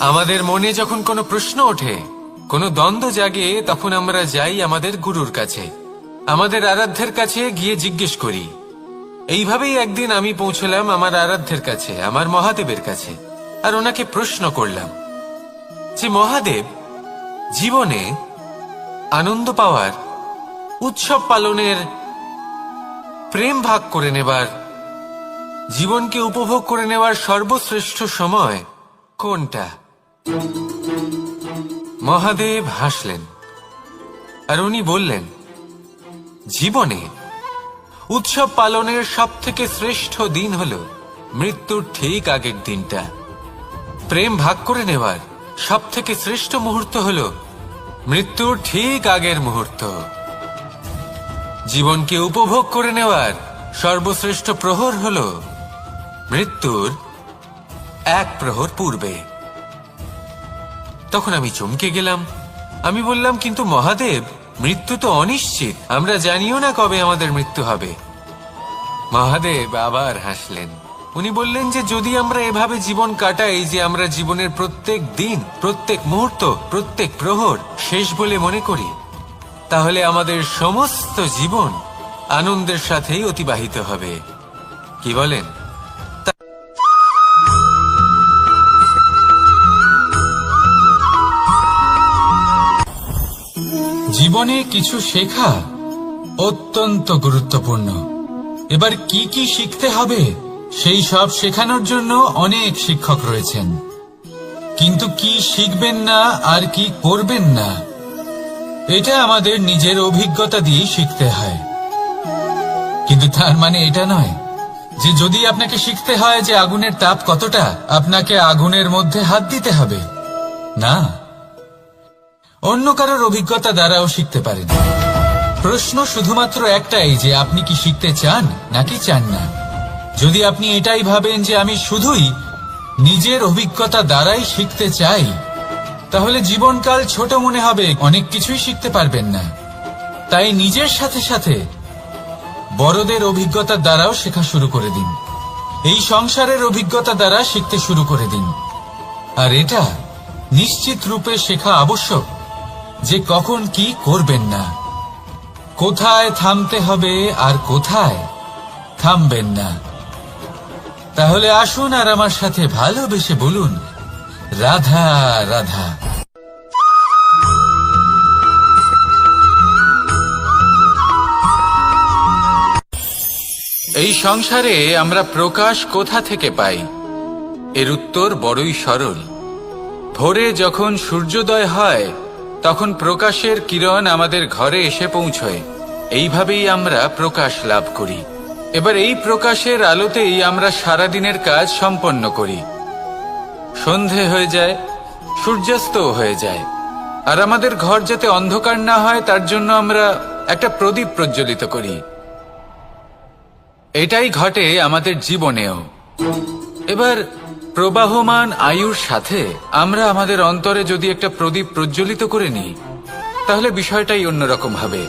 আমাদের মনে যখন কোনো প্রশ্ন ওঠে, কোনো দ্বন্দ্ব জাগে, তখন আমরা যাই আমাদের গুরুর কাছে, আমাদের আরাধ্যের কাছে গিয়ে জিজ্ঞেস করি। এইভাবেই একদিন আমি পৌঁছলাম আমার আরাধ্যের কাছে, আমার মহাদেবের কাছে, আর ওনাকে প্রশ্ন করলাম যে মহাদেব, জীবনে আনন্দ পাওয়ার, উৎসব পালনের, প্রেম ভাগ করে নেবার, জীবনকে উপভোগ করে নেওয়ার সর্বশ্রেষ্ঠ সময় কোনটা? মহাদেব হাসলেন আর উনি বললেন, জীবনে উৎসব পালনের সবথেকে শ্রেষ্ঠ দিন হল মৃত্যুর ঠিক আগের দিনটা। প্রেম ভাগ করে নেওয়ার সবথেকে শ্রেষ্ঠ মুহূর্ত হল মৃত্যুর ঠিক আগের মুহূর্ত। জীবনকে উপভোগ করে নেওয়ার সর্বশ্রেষ্ঠ প্রহর হল মৃত্যুর এক প্রহর পূর্বে। তখন আমি চমকে গেলাম। আমি বললাম, কিন্তু মহাদেব, মৃত্যু তো অনিশ্চিত, আমরা জানিও না কবে আমাদের মৃত্যু হবে। মহাদেব আবার হাসলেন। উনি বললেন যে যদি আমরা এভাবে জীবন কাটাই যে আমরা জীবনের প্রত্যেক দিন, প্রত্যেক মুহূর্ত, প্রত্যেক প্রহর শেষ বলে মনে করি, তাহলে আমাদের সমস্ত জীবন আনন্দের সাথেই অতিবাহিত হবে। কি বলেন? জীবনে কিছু শেখা অত্যন্ত গুরুত্বপূর্ণ। এবার কি কি শিখতে হবে সেই সব শেখানোর জন্য অনেক শিক্ষক রয়েছেন, কিন্তু কি শিখবেন না আর কি করবেন না এটা আমাদের নিজের অভিজ্ঞতা দিয়ে শিখতে হয়। কিন্তু তার মানে এটা নয় যে যদি আপনাকে শিখতে হয় যে আগুনের তাপ কতটা, আপনাকে আগুনের মধ্যে হাত দিতে হবে। না, অন্য কারোর অভিজ্ঞতা দ্বারাও শিখতে পারেন। প্রশ্ন শুধুমাত্র একটাই যে আপনি কি শিখতে চান নাকি চান না। যদি আপনি এটাই ভাবেন যে আমি শুধুই নিজের অভিজ্ঞতা দ্বারাই শিখতে চাই, তাহলে জীবনকাল ছোট মনে হবে, অনেক কিছুই শিখতে পারবেন না। তাই নিজের সাথে সাথে বড়দের অভিজ্ঞতা দ্বারাও শেখা শুরু করে দিন। এই সংসারের অভিজ্ঞতা দ্বারা শিখতে শুরু করে দিন। আর এটা নিশ্চিত রূপে শেখা আবশ্যক যে কখন কি করবেন না, কোথায় থামতে হবে আর কোথায় থামবেন না। তাহলে আসুন আর আমার সাথে ভালোবেসে বলুন, রাধা রাধা। এই সংসারে আমরা প্রকাশ কোথা থেকে পাই? এর উত্তর বড়ই সরল। ভোরে যখন সূর্যোদয় হয় তখন প্রকাশের কিরণ আমাদের ঘরে এসে পৌঁছয়। এইভাবেই আমরা প্রকাশ লাভ করি। এবার এই প্রকাশের আলোতেই আমরা সারাদিনের কাজ সম্পন্ন করি। সন্ধে হয়ে যায়, সূর্যাস্ত হয়ে যায়, আর আমাদের ঘর যাতে অন্ধকার না হয় তার জন্য আমরা একটা প্রদীপ প্রজ্বলিত করি। এটাই ঘটে আমাদের জীবনেও। এবার প্রবাহমান আয়ুর সাথে আমরা আমাদের অন্তরে যদি একটা প্রদীপ প্রজ্বলিত করে নিই তাহলে বিষয়টাই অন্যরকম হবে।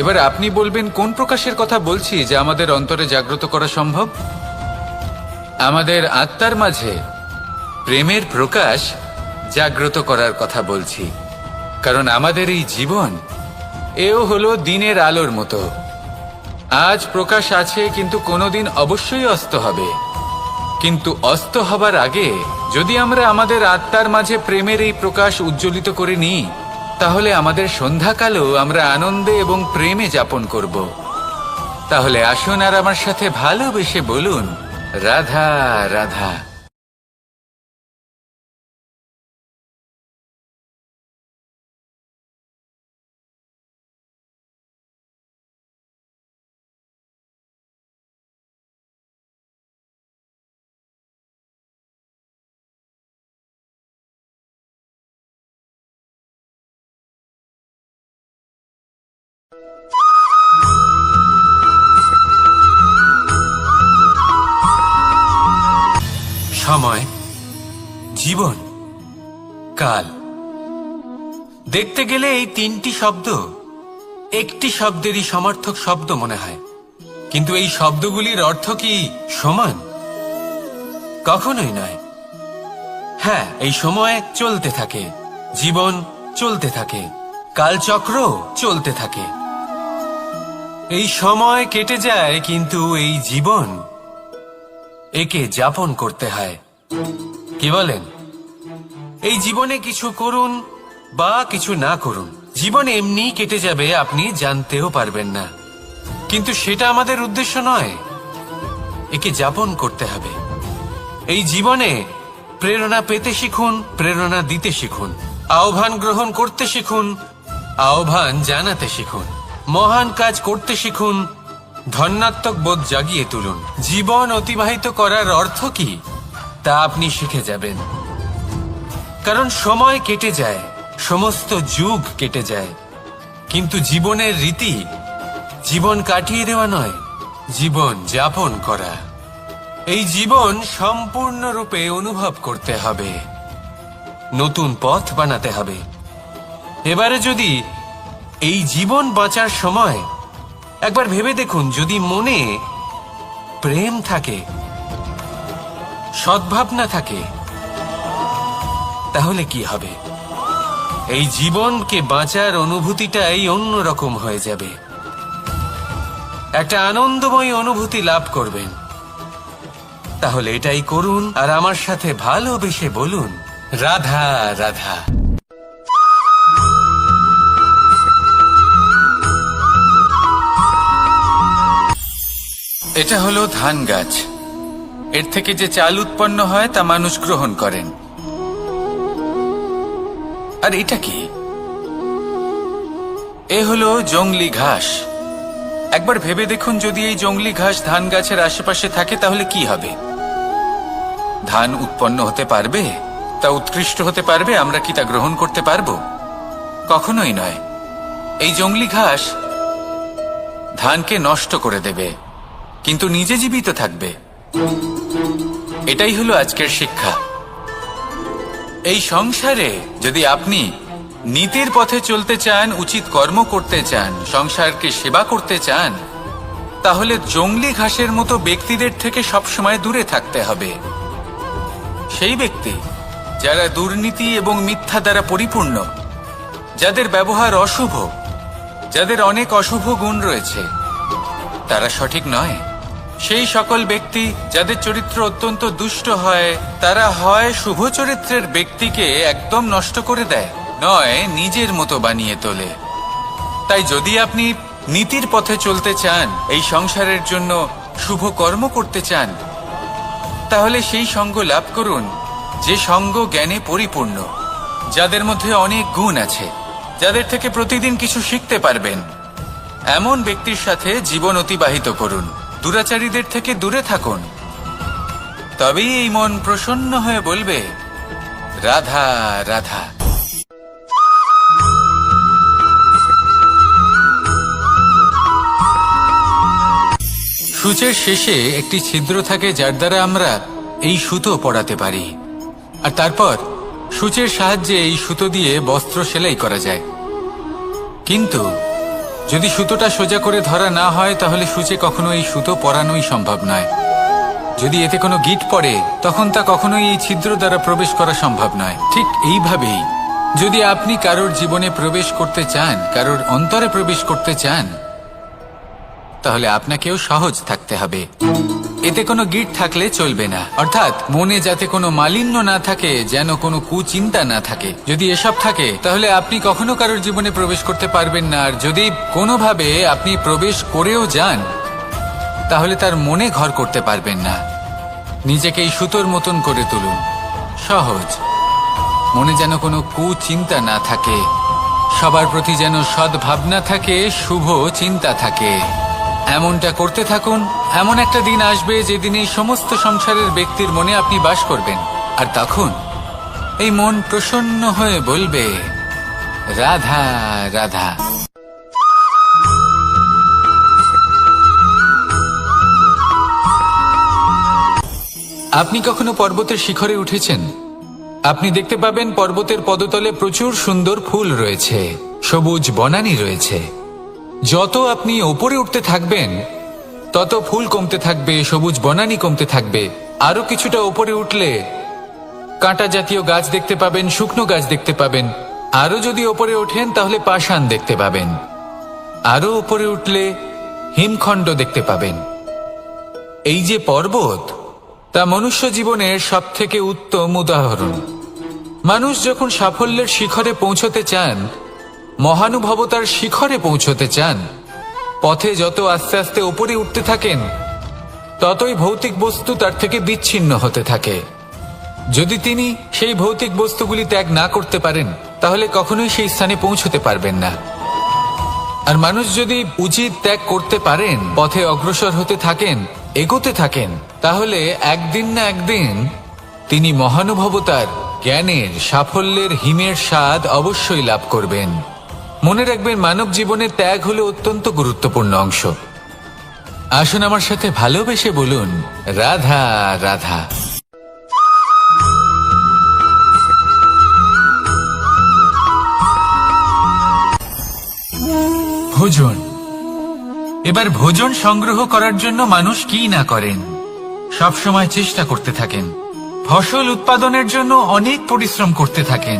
এবার আপনি বলবেন, কোন প্রকাশের কথা বলছি যা আমাদের অন্তরে জাগ্রত করা সম্ভব? আমাদের আত্মার মাঝে প্রেমের প্রকাশ জাগ্রত করার কথা বলছি। কারণ আমাদের এই জীবন এও হলো দিনের আলোর মতো। আজ প্রকাশ আছে, কিন্তু কোনোদিন অবশ্যই অস্ত হবে। কিন্তু অস্ত হবার আগে যদি আমরা আমাদের আত্মার মাঝে প্রেমের এই প্রকাশ উজ্জ্বলিত করে নিই, তাহলে আমাদের সন্ধ্যাকালও আমরা আনন্দে এবং প্রেমে যাপন করব। তাহলে আসুন আর আমার সাথে ভালোবেসে বলুন, রাধা রাধা। সময়, জীবন, কাল। দেখতে গেলে এই তিনটি শব্দ একটি শব্দেরই সমার্থক শব্দ মনে হয়, কিন্তু এই শব্দগুলির অর্থ কি সমান? কখনোই নয়। হ্যাঁ, এই সময় চলতে থাকে, জীবন চলতে থাকে, কালচক্র চলতে থাকে। এই সময় কেটে যায়, কিন্তু এই জীবন একে যাপন করতে হয়। কি বলেন? এই জীবনে কিছু করুন বা কিছু না করুন, জীবন এমনি কেটে যাবে, আপনি জানতেও পারবেন না। কিন্তু সেটা আমাদের উদ্দেশ্য নয়, একে যাপন করতে হবে। এই জীবনে প্রেরণা পেতে শিখুন, প্রেরণা দিতে শিখুন, আহ্বান গ্রহণ করতে শিখুন, আহ্বান জানাতে শিখুন, মহান কাজ করতে শিখুন, ধন্যাত্মক বোধ জাগিয়ে তুলুন। জীবন অতিবাহিত করার অর্থ কি তা আপনি শিখে যাবেন। কারণ সময় কেটে যায়, সমস্ত যুগ কেটে যায়, কিন্তু জীবনের রীতি জীবন কাটিয়ে দেওয়া নয়, জীবন যাপন করা। এই জীবন সম্পূর্ণরূপে অনুভব করতে হবে, নতুন পথ বানাতে হবে। এবারে যদি এই জীবন বাঁচার সময় একবার ভেবে দেখুন, যদি মনে প্রেম থাকে, সদ্ভাবনা থাকে, তাহলে কি হবে? এই জীবনকে বাঁচার অনুভূতিটাই অন্যরকম হয়ে যাবে, একটা আনন্দময় অনুভূতি লাভ করবেন। তাহলে এটাই করুন আর আমার সাথে ভালোবেসে বলুন, রাধা রাধা। এটা হলো ধান গাছ। এর থেকে যে চাল উৎপন্ন হয় তা মানুষ গ্রহণ করেন। আর এটা কি? এ হলো জংলি ঘাস। একবার ভেবে দেখুন, যদি এই জংলি ঘাস ধান গাছের আশেপাশে থাকে তাহলে কি হবে? ধান উৎপন্ন হতে পারবে? তা উৎকৃষ্ট হতে পারবে? আমরা কি তা গ্রহণ করতে পারবো? কখনোই নয়। এই জংলি ঘাস ধানকে নষ্ট করে দেবে, কিন্তু নিজে জীবিত থাকবে। এটাই হলো আজকের শিক্ষা। এই সংসারে যদি আপনি নীতির পথে চলতে চান, উচিত কর্ম করতে চান, সংসারকে সেবা করতে চান, তাহলে জংলি ঘাসের মতো ব্যক্তিদের থেকে সবসময় দূরে থাকতে হবে। সেই ব্যক্তি যারা দুর্নীতি এবং মিথ্যা দ্বারা পরিপূর্ণ, যাদের ব্যবহার অশুভ, যাদের অনেক অশুভ গুণ রয়েছে, তারা সঠিক নয়। সেই সকল ব্যক্তি যাদের চরিত্র অত্যন্ত দুষ্ট হয়, তারা হয় শুভ চরিত্রের ব্যক্তিকে একদম নষ্ট করে দেয়, নয় নিজের মতো বানিয়ে তোলে। তাই যদি আপনি নীতির পথে চলতে চান, এই সংসারের জন্য শুভ কর্ম করতে চান, তাহলে সেই সঙ্গ লাভ করুন যে সঙ্গ জ্ঞানে পরিপূর্ণ, যাদের মধ্যে অনেক গুণ আছে, যাদের থেকে প্রতিদিন কিছু শিখতে পারবেন। এমন ব্যক্তির সাথে জীবন অতিবাহিত করুন, দুরাচারীদের থেকে দূরে থাকুন। তবেই এই মন প্রসন্ন হয়ে বলবে, রাধা রাধা। সূচের শেষে একটি ছিদ্র থাকে, যার দ্বারা আমরা এই সুতো পরাতে পারি, আর তারপর সূচের সাহায্যে এই সুতো দিয়ে বস্ত্র সেলাই করা যায়। কিন্তু যদি সুতোটা সোজা করে ধরা না হয়, তাহলে সূচে কখনো এই সুতো পরানোই সম্ভব নয়। যদি এতে কোনো গিঁট পড়ে, তখন তা কখনোই এই ছিদ্র দ্বারা প্রবেশ করা সম্ভব নয়। ঠিক এইভাবেই যদি আপনি কারোর জীবনে প্রবেশ করতে চান, কারোর অন্তরে প্রবেশ করতে চান, তাহলে আপনাকেও সহজ থাকতে হবে। এতে কোনো গিঁট থাকলে চলবে না, অর্থাৎ মনে যাতে কোনো মালিন্য না থাকে, যেন কোনো কুচিন্তা না থাকে। যদি এসব থাকে, তাহলে আপনি কখনো কারোর জীবনে প্রবেশ করতে পারবেন না। আর যদি কোনোভাবে আপনি প্রবেশ করেও যান, তাহলে তার মনে ঘর করতে পারবেন না। নিজেকে এই সুতোর মতন করে তুলুন, সহজ। মনে যেন কোনো কুচিন্তা না থাকে, সবার প্রতি যেন সদ্ভাবনা থাকে, শুভ চিন্তা থাকে। এমনটা করতে থাকুন। এমন একটা দিন আসবে যেদিন এই সমস্ত সংসারের ব্যক্তির মনে আপনি বাস করবেন, আর তখন এই মন প্রসন্ন হয়ে বলবে, রাধা রাধা। আপনি কখনো পর্বতের শিখরে উঠেছেন? আপনি দেখতে পাবেন পর্বতের পদতলে প্রচুর সুন্দর ফুল রয়েছে, সবুজ বনানী রয়েছে। যত আপনি ওপরে উঠতে থাকবেন তত ফুল কমতে থাকবে, সবুজ বনানী কমতে থাকবে। আরো কিছুটা ওপরে উঠলে কাঁটা জাতীয় গাছ দেখতে পাবেন, শুকনো গাছ দেখতে পাবেন। আরো যদি ওপরে ওঠেন তাহলে পাষাণ দেখতে পাবেন। আরো ওপরে উঠলে হিমখণ্ড দেখতে পাবেন। এই যে পর্বত, তা মনুষ্য জীবনের সবথেকে উত্তম উদাহরণ। মানুষ যখন সাফল্যের শিখরে পৌঁছতে চান, মহানুভবতার শিখরে পৌঁছতে চান, পথে যত আস্তে আস্তে উপরে উঠতে থাকেন ততই ভৌতিক বস্তু তার থেকে বিচ্ছিন্ন হতে থাকে। যদি তিনি সেই ভৌতিক বস্তুগুলি ত্যাগ না করতে পারেন তাহলে কখনোই সেই স্থানে পৌঁছতে পারবেন না। আর মানুষ যদি উচিত ত্যাগ করতে পারেন, পথে অগ্রসর হতে থাকেন, এগোতে থাকেন, তাহলে একদিন না একদিন তিনি মহানুভবতার, জ্ঞানের, সাফল্যের হিমের স্বাদ অবশ্যই লাভ করবেন। মনে রাখবেন, মানব জীবনে ত্যাগ হলো অত্যন্ত গুরুত্বপূর্ণ অংশ। আসুন আমার সাথে ভালোবেসে বলুন, রাধা রাধা। ভোজন। এবার ভোজন সংগ্রহ করার জন্য মানুষ কি না করেন, সব সময় চেষ্টা করতে থাকেন। ফসল উৎপাদনের জন্য অনেক পরিশ্রম করতে থাকেন,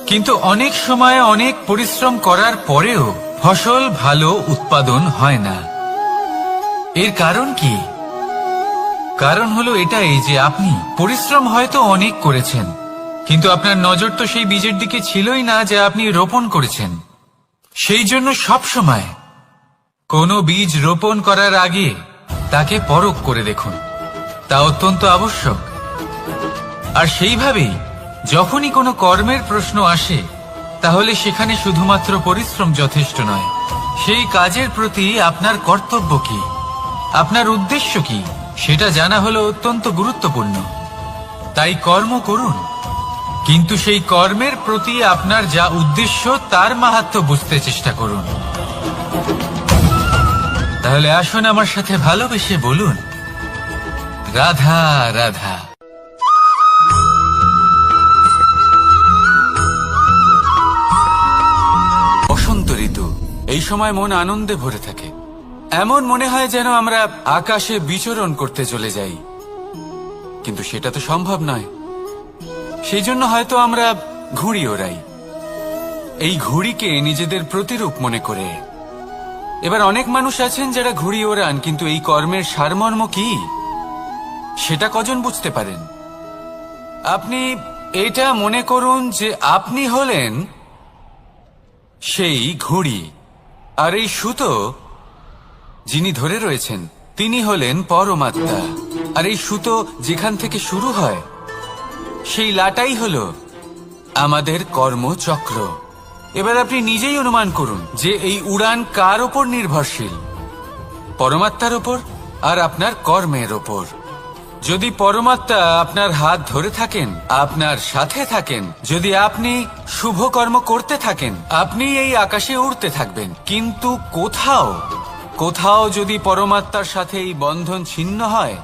কিন্তু অনেক সময় অনেক পরিশ্রম করার পরেও ফসল ভালো উৎপাদন হয় না। এর কারণ কি? কারণ হলো এটাই যে আপনি পরিশ্রম হয়তো অনেক করেছেন, কিন্তু আপনার নজর তো সেই বীজের দিকে ছিলই না যা আপনি রোপণ করেছেন। সেই জন্য সব সময় কোনো বীজ রোপণ করার আগে তাকে পরখ করে দেখুন, তা অত্যন্ত আবশ্যক। আর সেইভাবেই যখনই কোনো কর্মের প্রশ্ন আসে, তাহলে সেখানে শুধুমাত্র পরিশ্রম যথেষ্ট নয়। সেই কাজের প্রতি আপনার কর্তব্য কি, আপনার উদ্দেশ্য কি, সেটা জানা হলো অত্যন্ত গুরুত্বপূর্ণ। তাই কর্ম করুন, কিন্তু সেই কর্মের প্রতি আপনার যা উদ্দেশ্য তার মাহাত্ম্য বুঝতে চেষ্টা করুন। তাহলে আসুন আমার সাথে ভালোবেসে বলুন, রাধা রাধা। বসন্ত ঋতু, এই সময় মন আনন্দে ভরে থাকে। এমন মনে হয় যেন আমরা আকাশে বিচরণ করতে চলে যাই, কিন্তু সেটা তো সম্ভব নয়। সেই জন্য হয়তো আমরা ঘুড়ি ওড়াই, এই ঘুড়িকে নিজেদের প্রতিরূপ মনে করে। এবার অনেক মানুষ আছেন যারা ঘুড়ি ওড়ান, কিন্তু এই কর্মের সারমর্ম কি সেটা কজন বুঝতে পারেন? আপনি এটা মনে করুন যে আপনি হলেন সেই ঘুড়ি, আর এই সুতো যিনি ধরে রয়েছেন তিনি হলেন পরমাত্মা। আর এই সুতো যেখান থেকে শুরু হয়, সেই লাটাই হলো আমাদের কর্মচক্র। এবার আপনি নিজেই অনুমান করুন যে এই উড়ান কার ওপর নির্ভরশীল, পরমাত্মার ওপর আর আপনার কর্মের ওপর। যদি পরমাত্মা আপনার হাত ধরে থাকেন, আপনার সাথে থাকেন, যদি আপনি শুভ কর্ম করতে থাকেন, আপনি এই আকাশে উড়তে থাকবেন। কিন্তু কোথাও কোথাও যদি পরমাত্মার সাথে এই বন্ধন ছিন্ন হয়,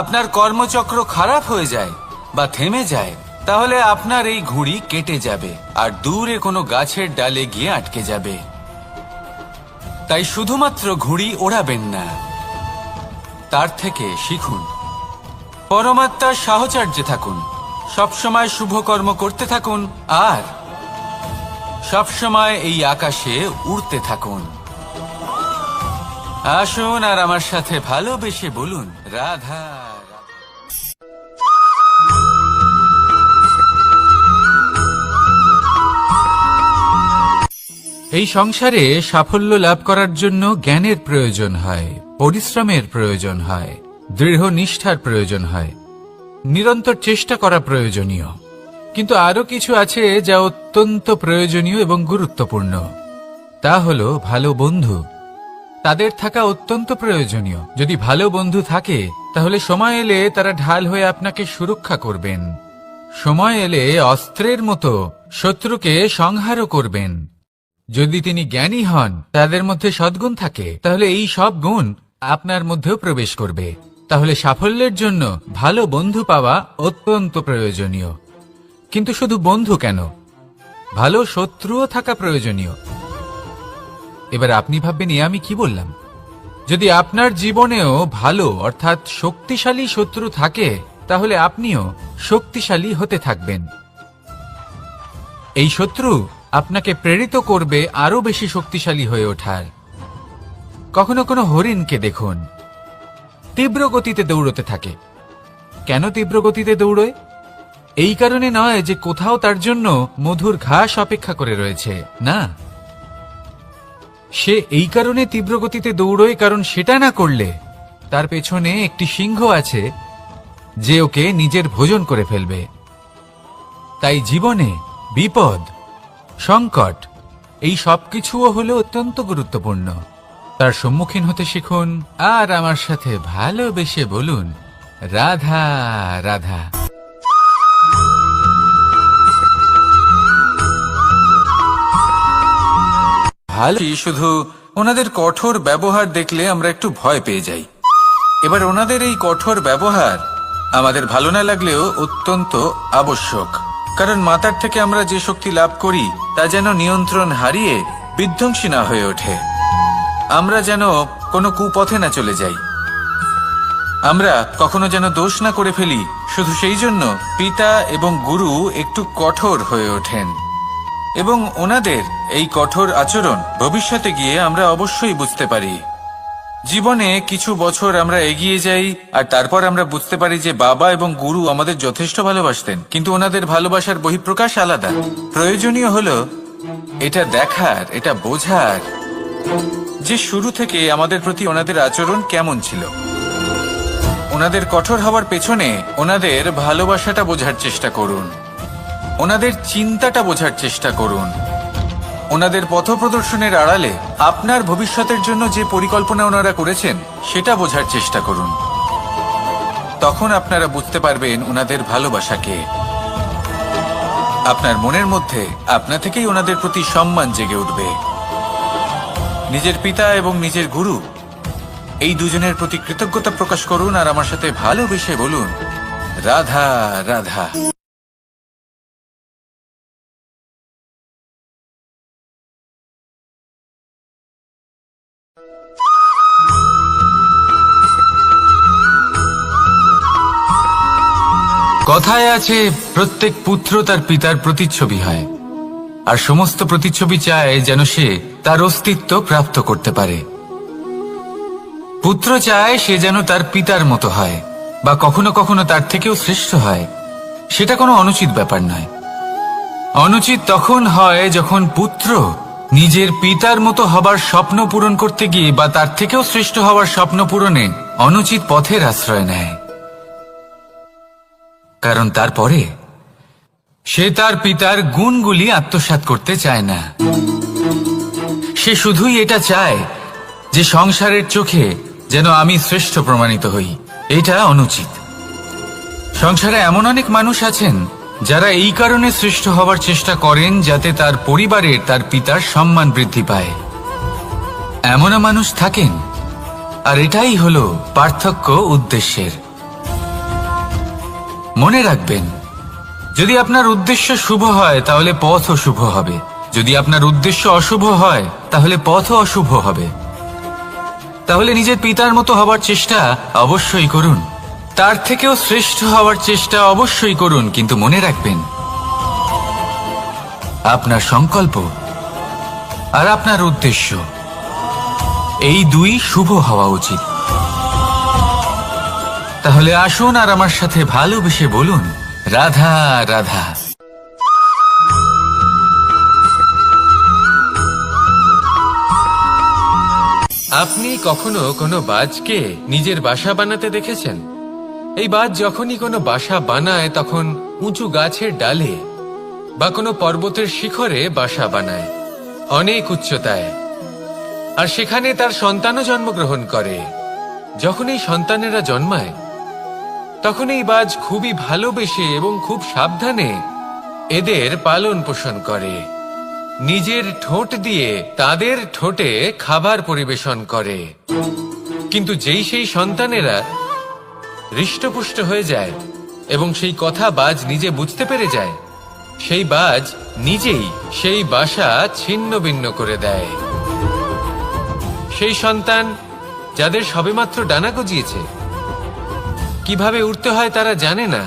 আপনার কর্মচক্র খারাপ হয়ে যায় বা থেমে যায়, তাহলে আপনার এই ঘুড়ি কেটে যাবে আর দূরে কোনো গাছের ডালে গিয়ে আটকে যাবে। তাই শুধুমাত্র ঘুড়ি ওড়াবেন না, তার থেকে শিখুন, পরমাত্মার সাহচর্যে থাকুন, সবসময় শুভ কর্ম করতে থাকুন আর সবসময় এই আকাশে উড়তে থাকুন। আসুন আর আমার সাথে ভালোবেসে বলুন, রাধা। এই সংসারে সাফল্য লাভ করার জন্য জ্ঞানের প্রয়োজন হয়, পরিশ্রমের প্রয়োজন হয়, দৃঢ় নিষ্ঠার প্রয়োজন হয়, নিরন্তর চেষ্টা করা প্রয়োজনীয়। কিন্তু আরো কিছু আছে যা অত্যন্ত প্রয়োজনীয় এবং গুরুত্বপূর্ণ। তা হলো ভালো বন্ধু। তাদের থাকা অত্যন্ত প্রয়োজনীয়। যদি ভালো বন্ধু থাকে তাহলে সময় এলে তারা ঢাল হয়ে আপনাকে সুরক্ষা করবেন। সময় এলে অস্ত্রের মতো শত্রুকে সংহারও করবেন। যদি তিনি জ্ঞানী হন, তাদের মধ্যে সদ্গুণ থাকে, তাহলে এই সব গুণ আপনার মধ্যেও প্রবেশ করবে। তাহলে সাফল্যের জন্য ভালো বন্ধু পাওয়া অত্যন্ত প্রয়োজনীয়। কিন্তু শুধু বন্ধু কেন, ভালো শত্রুও থাকা প্রয়োজনীয়। এবার আপনি ভাববেন, আমি কি বললাম? যদি আপনার জীবনেও ভালো অর্থাৎ শক্তিশালী শত্রু থাকে, তাহলে আপনিও শক্তিশালী হতে থাকবেন। এই শত্রু আপনাকে প্রেরিত করবে আরো বেশি শক্তিশালী হয়ে ওঠার। কখনো কোনো হরিণকে দেখুন, তীব্র গতিতে দৌড়তে থাকে। কেন তীব্র গতিতে দৌড়য়? এই কারণে নয় যে কোথাও তার জন্য মধুর ঘাস অপেক্ষা করে রয়েছে, না। সে এই কারণে তীব্র গতিতে দৌড়য় কারণ সেটা না করলে তার পেছনে একটি সিংহ আছে যে ওকে নিজের ভোজন করে ফেলবে। তাই জীবনে বিপদ, সংকট, এই সবকিছুও হলো অত্যন্ত গুরুত্বপূর্ণ। তার সম্মুখীন হতে শিখুন আর আমার সাথে ভালোবেসে বলুন, রাধা রাধা। ভালো, শুধু ওনাদের কঠোর ব্যবহার দেখলে আমরা একটু ভয় পেয়ে যাই। এবার ওনাদের এই কঠোর ব্যবহার আমাদের ভালো না লাগলেও অত্যন্ত আবশ্যক, কারণ মাতার থেকে আমরা যে শক্তি লাভ করি তা যেন নিয়ন্ত্রণ হারিয়ে বিধ্বংসী না হয়ে ওঠে। আমরা যেন কোনো কুপথে না চলে যাই, আমরা কখনো যেন দোষ না করে ফেলি। শুধু সেই জন্য পিতা এবং গুরু একটু কঠোর হয়ে ওঠেন, এবং ওনাদের এই কঠোর আচরণ ভবিষ্যতে গিয়ে আমরা অবশ্যই বুঝতে পারি। জীবনে কিছু বছর আমরা এগিয়ে যাই আর তারপর আমরা বুঝতে পারি যে বাবা এবং গুরু আমাদের যথেষ্ট ভালোবাসতেন, কিন্তু ওনাদের ভালোবাসার বহিঃপ্রকাশ আলাদা। প্রয়োজনীয় হলো এটা দেখার, এটা বোঝার যে শুরু থেকে আমাদের প্রতি ওনাদের আচরণ কেমন ছিল। ওনাদের কঠোর হওয়ার পেছনে ওনাদের ভালোবাসাটা বোঝার চেষ্টা করুন, ওনাদের চিন্তাটা বোঝার চেষ্টা করুন, ওনাদের পথপ্রদর্শনের আড়ালে আপনার ভবিষ্যতের জন্য যে পরিকল্পনা ওনারা করেছেন সেটা বোঝার চেষ্টা করুন। তখন আপনারা বুঝতে পারবেন ওনাদের ভালোবাসাকে। আপনার মনের মধ্যে আপনা থেকেই ওনাদের প্রতি সম্মান জেগে উঠবে। নিজের পিতা এবং নিজের গুরু এই দুজনের প্রতি কৃতজ্ঞতা প্রকাশ করুন আর আমার সাথে ভালোবেসে বলুন, রাধা রাধা। কথায় আছে, প্রত্যেক পুত্র তার পিতার প্রতিচ্ছবি হয়, আর সমস্ত প্রতিচ্ছবি চায় যেন সে তার অস্তিত্ব প্রাপ্ত করতে পারে। পুত্র চায় সে যেন তার পিতার মতো হয়, বা কখনো কখনো তার থেকেও শ্রেষ্ঠ হয়। সেটা কোনো অনুচিত ব্যাপার নয়। অনুচিত তখন হয় যখন পুত্র নিজের পিতার মতো হবার স্বপ্ন পূরণ করতে গিয়ে বা তার থেকেও শ্রেষ্ঠ হওয়ার স্বপ্ন পূরণে অনুচিত পথের আশ্রয় নেয়। কারণ তারপরে সে তার পিতার গুণগুলি আত্মসাৎ করতে চায় না। সে শুধুই এটা চায় যে সংসারের চোখে যেন আমি শ্রেষ্ঠ প্রমাণিত হই। এটা অনুচিত। সংসারে এমন অনেক মানুষ আছেন যারা এই কারণে শ্রেষ্ঠ হওয়ার চেষ্টা করেন যাতে তার পরিবারের তার পিতার সম্মান বৃদ্ধি পায়। এমনও মানুষ থাকেন, আর এটাই হলো পার্থক্য উদ্দেশ্যের। মনে রাখবেন, যদি আপনার উদ্দেশ্য শুভ হয় তাহলে পথও শুভ হবে, যদি আপনার উদ্দেশ্য অশুভ হয় তাহলে পথও অশুভ হবে। তাহলে নিজের পিতার মতো হবার চেষ্টা অবশ্যই করুন, তার থেকেও শ্রেষ্ঠ হওয়ার চেষ্টা অবশ্যই করুন, কিন্তু মনে রাখবেন আপনার সংকল্প আর আপনার উদ্দেশ্য এই দুই শুভ হওয়া উচিত। তাহলে আসুন আর আমার সাথে ভালোবেসে বলুন, রাধা রাধা। আপনি কখনো কোনো বাজকে নিজের বাসা বানাতে দেখেছেন? এই বাজ যখনই কোনো বাসা বানায় তখন উঁচু গাছের ডালে বা কোনো পর্বতের শিখরে বাসা বানায়, অনেক উচ্চতায়। আর সেখানে তার সন্তানও জন্মগ্রহণ করে। যখন এই সন্তানেরা জন্মায় তখন এই বাজ খুবই ভালোবেসে এবং খুব সাবধানে এদের পালন পোষণ করে। নিজের ঠোঁট দিয়ে তাদের ঠোঁটে খাবার পরিবেশন করে। কিন্তু যেই সেই সন্তানেরা হৃষ্টপুষ্ট হয়ে যায় এবং সেই কথা বাজ নিজে বুঝতে পেরে যায়, সেই বাজ নিজেই সেই বাসা ছিন্ন ভিন্ন করে দেয়। সেই সন্তান যাদের সবেমাত্র ডানা গজিয়েছে, কিভাবে উড়তে হয় তারা জানে না,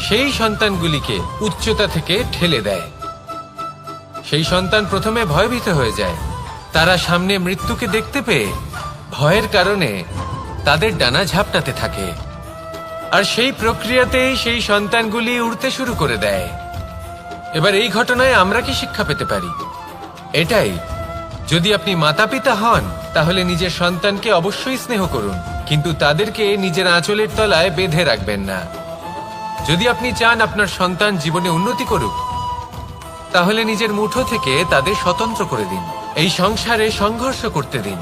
সেই সন্তানগুলিকে উচ্চতা থেকে ঠেলে দেয়। সেই সন্তান প্রথমে ভয়ভীত হয়ে যায়। তারা সামনে মৃত্যুকে দেখতে পেয়ে ভয়ের কারণে তাদের ডানা ঝাপটাতে থাকে। আর সেই প্রক্রিয়াতেই সেই সন্তানগুলি উড়তে শুরু করে দেয়। এবার এই ঘটনায় আমরা কি শিক্ষা পেতে পারি? এটাই, যদি আপনি মাতা পিতা হন তাহলে নিজের সন্তানকে অবশ্যই স্নেহ করুন, কিন্তু তাদেরকে নিজের আঁচলের তলায় বেঁধে রাখবেন না। যদি আপনি চান আপনার সন্তান জীবনে উন্নতি করুক, তাহলে নিজের মুঠো থেকে তাদের স্বতন্ত্র করে দিন। এই সংসারে সংঘর্ষ করতে দিন।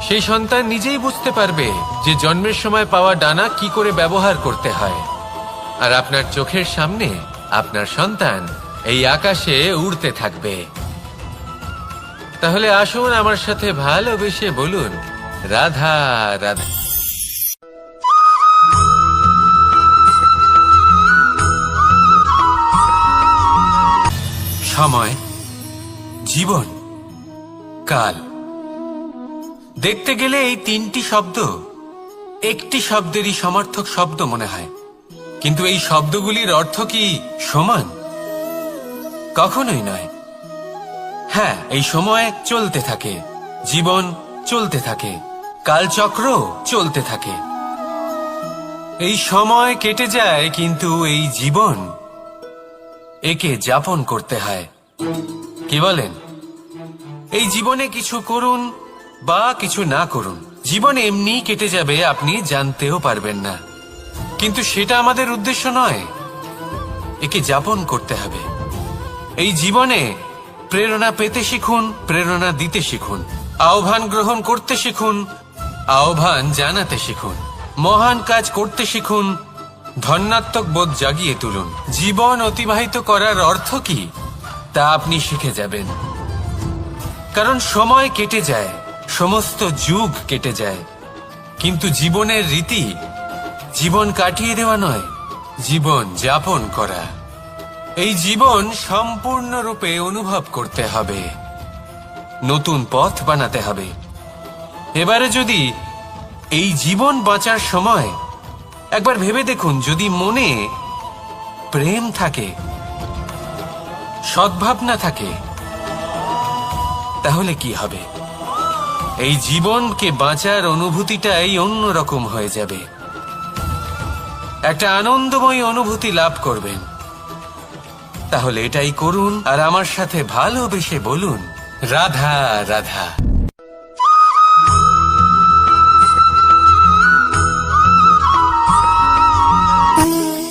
সেই সন্তান নিজেই বুঝতে পারবে যে জন্মের সময় পাওয়া ডানা কি করে ব্যবহার করতে হয়। আর আপনার চোখের সামনে আপনার সন্তান এই আকাশে উড়তে থাকবে। তাহলে আসুন আমার সাথে ভালোবেসে বলুন, রাধা রাধা। সময়, জীবন, কাল। দেখতে গেলে এই তিনটি শব্দ একটি শব্দেরই সমার্থক শব্দ মনে হয়, কিন্তু এই শব্দগুলির অর্থ কি সমান? কখনোই নয়। হ্যাঁ, এই সময় চলতে থাকে, জীবন চলতে থাকে, কালচক্র চলতে থাকে। এই সময় কেটে যায়, কিন্তু এই জীবন একে যাপন করতে হয়। কি বলেন? এই জীবনে কিছু করুন বা কিছু না করুন, জীবন এমনি কেটে যাবে, আপনি জানতেও পারবেন না। কিন্তু সেটা আমাদের উদ্দেশ্য নয়, একে যাপন করতে হবে। এই জীবনে প্রেরণা পেতে শিখুন, প্রেরণা দিতে শিখুন, আহ্বান গ্রহণ করতে শিখুন, আহ্বান জানাতে শিখুন, মহান কাজ করতে শিখুন, ধন্যাত্মক বোধ জাগিয়ে তুলুন। জীবন অতিবাহিত করার অর্থ কি তা আপনি শিখে যাবেন। কারণ সময় কেটে যায়, সমস্ত যুগ কেটে যায়, কিন্তু জীবনের রীতি জীবন কাটিয়ে দেওয়া নয়, জীবন যাপন করা। এই জীবন সম্পূর্ণরূপে অনুভব করতে হবে, নতুন পথ বানাতে হবে। এবারে যদি এই জীবন বাঁচার সময় একবার ভেবে দেখুন, যদি মনে প্রেম থাকে, সদ্ভাবনা থাকে, তাহলে কি হবে? এই জীবনকে বাঁচার অনুভূতিটাই অন্যরকম হয়ে যাবে। একটা আনন্দময় অনুভূতি লাভ করবেন। তাহলে এটাই করুন আর আমার সাথে ভালোবেসে বলুন, রাধা রাধা।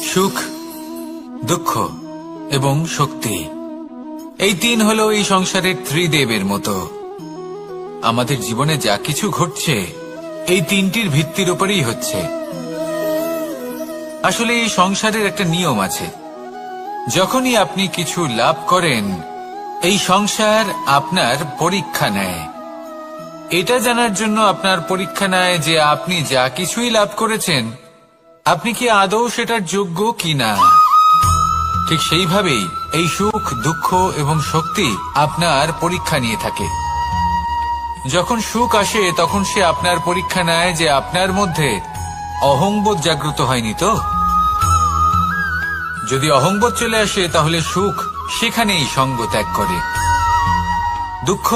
সুখ, দুঃখ এবং শক্তি, এই তিন হলো এই সংসারের ত্রিদেবের মতো। আমাদের জীবনে যা কিছু ঘটছে এই তিনটির ভিত্তির উপরেই হচ্ছে। আসলে এই সংসারের একটা নিয়ম আছে, যখনই আপনি কিছু লাভ করেন এই সংসার আপনার পরীক্ষা নেয়। এটা জানার জন্য আপনার পরীক্ষা নেয় যে আপনি যা কিছুই লাভ করেছেন আপনি কি আদৌ সেটার যোগ্য কিনা। ঠিক সেইভাবেই এই সুখ, দুঃখ এবং শক্তি আপনার পরীক্ষা নিয়ে থাকে। যখন সুখ আসে তখন সে আপনার পরীক্ষা নেয় যে আপনার মধ্যে অহংবোধ জাগ্রত হয়নি তো। যদি অহংবোধ চলে আসে তাহলে সুখ সেখানেই সঙ্গ ত্যাগ করে। দুঃখ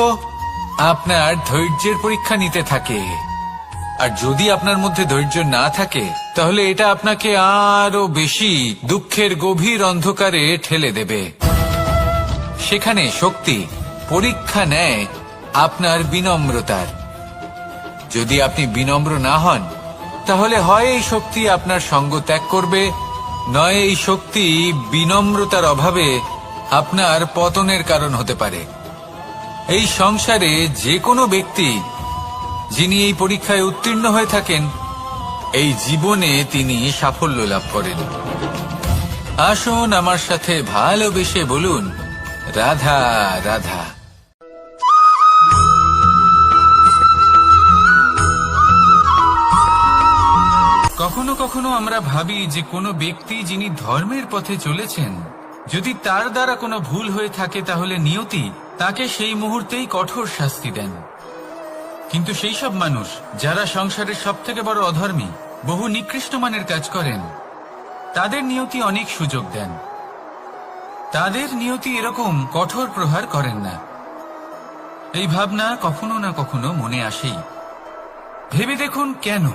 আপনার ধৈর্যের পরীক্ষা নিতে থাকে, আর যদি আপনার মধ্যে ধৈর্য না থাকে তাহলে এটা আপনাকে আরো বেশি দুঃখের গভীর অন্ধকারে ঠেলে দেবে। সেখানে শক্তি পরীক্ষা নেয় আপনার বিনম্রতার, যদি আপনি বিনম্র না হন, তাহলে হয় এই শক্তি আপনার সঙ্গ ত্যাগ করবে, নয় এই শক্তি বিনম্রতার অভাবে আপনার পতনের কারণ হতে পারে। এই সংসারে যে কোনো ব্যক্তি যিনি এই পরীক্ষায় উত্তীর্ণ হয়ে থাকেন, এই জীবনে তিনি সাফল্য লাভ করেন। আসুন আমার সাথে ভালোবেসে বলুন, রাধা রাধা। কখনো কখনো আমরা ভাবি যে কোনো ব্যক্তি যিনি ধর্মের পথে চলেছেন, যদি তার দ্বারা কোনো ভুল হয়ে থাকে তাহলে নিয়তি তাকে সেই মুহূর্তেই কঠোর শাস্তি দেন। কিন্তু সেই সব মানুষ যারা সংসারের সবথেকে বড় অধর্মী, বহু নিকৃষ্ট মানের কাজ করেন, তাদের নিয়তি অনেক সুযোগ দেন। তাদের নিয়তি এরকম কঠোর প্রহার করেন না। এই ভাবনা কখনো না কখনো মনে আসেই। ভেবে দেখুন কেন?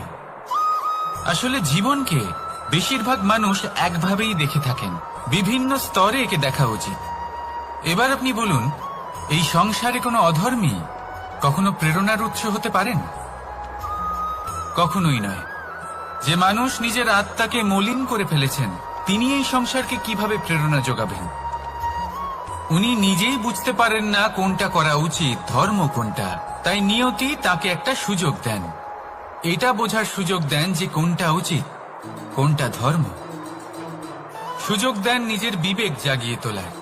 আসলে জীবনকে বেশিরভাগ মানুষ একভাবেই দেখে থাকেন, বিভিন্ন স্তরে একে দেখা উচিত। এবার আপনি বলুন, এই সংসারে কোনো অধর্মী কখনো প্রেরণার উৎস হতে পারেন? কখনোই নয়। যে মানুষ নিজের আত্মাকে মলিন করে ফেলেছেন, তিনি এই সংসারকে কিভাবে প্রেরণা যোগাবেন? উনি নিজেই বুঝতে পারেন না কোনটা করা উচিত, ধর্ম কোনটা। তাই নিয়তি তাকে একটা সুযোগ দেন, এটা বোঝার সুযোগ দেন যে কোনটা উচিত, কোনটা ধর্ম। সুযোগ দেন নিজের বিবেক জাগিয়ে তোলার,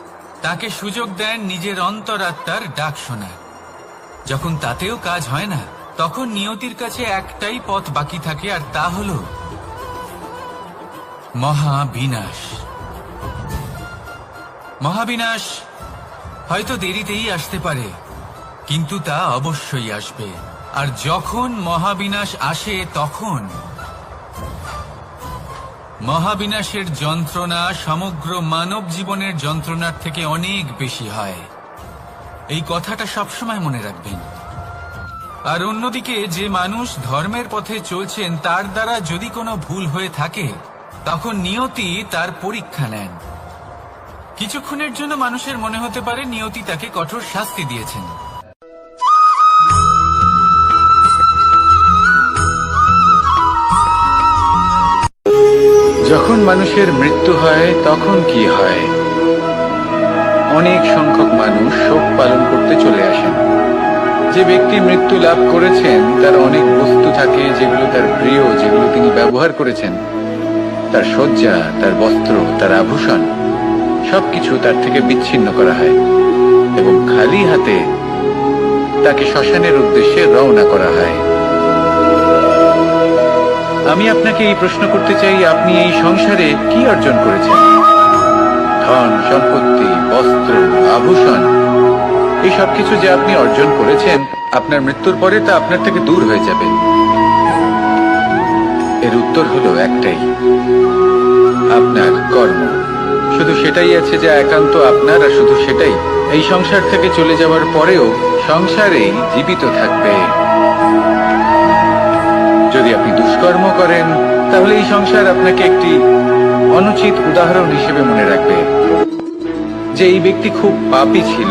তাকে সুযোগ দেন নিজের অন্তরাত্মার ডাক শোনার। যখন তাতেও কাজ হয় না, তখন নিয়তির কাছে একটাই পথ বাকি থাকে, আর তা হল মহাবিনাশ। মহাবিনাশ হয়তো দেরিতেই আসতে পারে, কিন্তু তা অবশ্যই আসবে। আর যখন মহাবিনাশ আসে, তখন মহাবিনাশের যন্ত্রণা সমগ্র মানব জীবনের যন্ত্রণার থেকে অনেক বেশি হয়। এই কথাটা সবসময় মনে রাখবেন। আর অন্যদিকে যে মানুষ ধর্মের পথে চলছেন, তার দ্বারা যদি কোনো ভুল হয়ে থাকে, তখন নিয়তি তার পরীক্ষা নেন। কিছুক্ষণের জন্য মানুষের মনে হতে পারে নিয়তি তাকে কঠোর শাস্তি দিয়েছেন। যখন মানুষের মৃত্যু হয় তখন কি হয়? অনেক সংখ্যক মানুষ শোক পালন করতে চলে আসেন। যে ব্যক্তি মৃত্যু লাভ করেছেন, তার অনেক বস্তু থাকে যেগুলো তার প্রিয়, যেগুলো তিনি ব্যবহার করেছেন। তার শয্যা, তার বস্ত্র, তার আভূষণ সবকিছু তার থেকে বিচ্ছিন্ন করা হয় এবং খালি হাতে তাকে শ্মশানের উদ্দেশ্যে রওনা করা হয়। আমি আপনাকে এই প্রশ্ন করতে চাই, আপনি এই সংসারে কি অর্জন করেছেন? ধন সম্পত্তি, বস্ত্র, আভূষণ, এই সবকিছু যে আপনি অর্জন করেছেন, আপনার মৃত্যুর পরে তা আপনার থেকে দূর হয়ে যাবে। এর উত্তর হলো একটাই, আপনার কর্ম। শুধু সেটাই আছে যা একান্ত আপনার, আর শুধু সেটাই এই সংসার থেকে চলে যাওয়ার পরেও সংসারেই জীবিত থাকবে। যদি আপনি দুষ্কর্ম করেন, তাহলে এই সংসার আপনাকে একটি অনুচিত উদাহরণ হিসেবে মনে রাখবে যে এই ব্যক্তি খুব পাপী ছিল,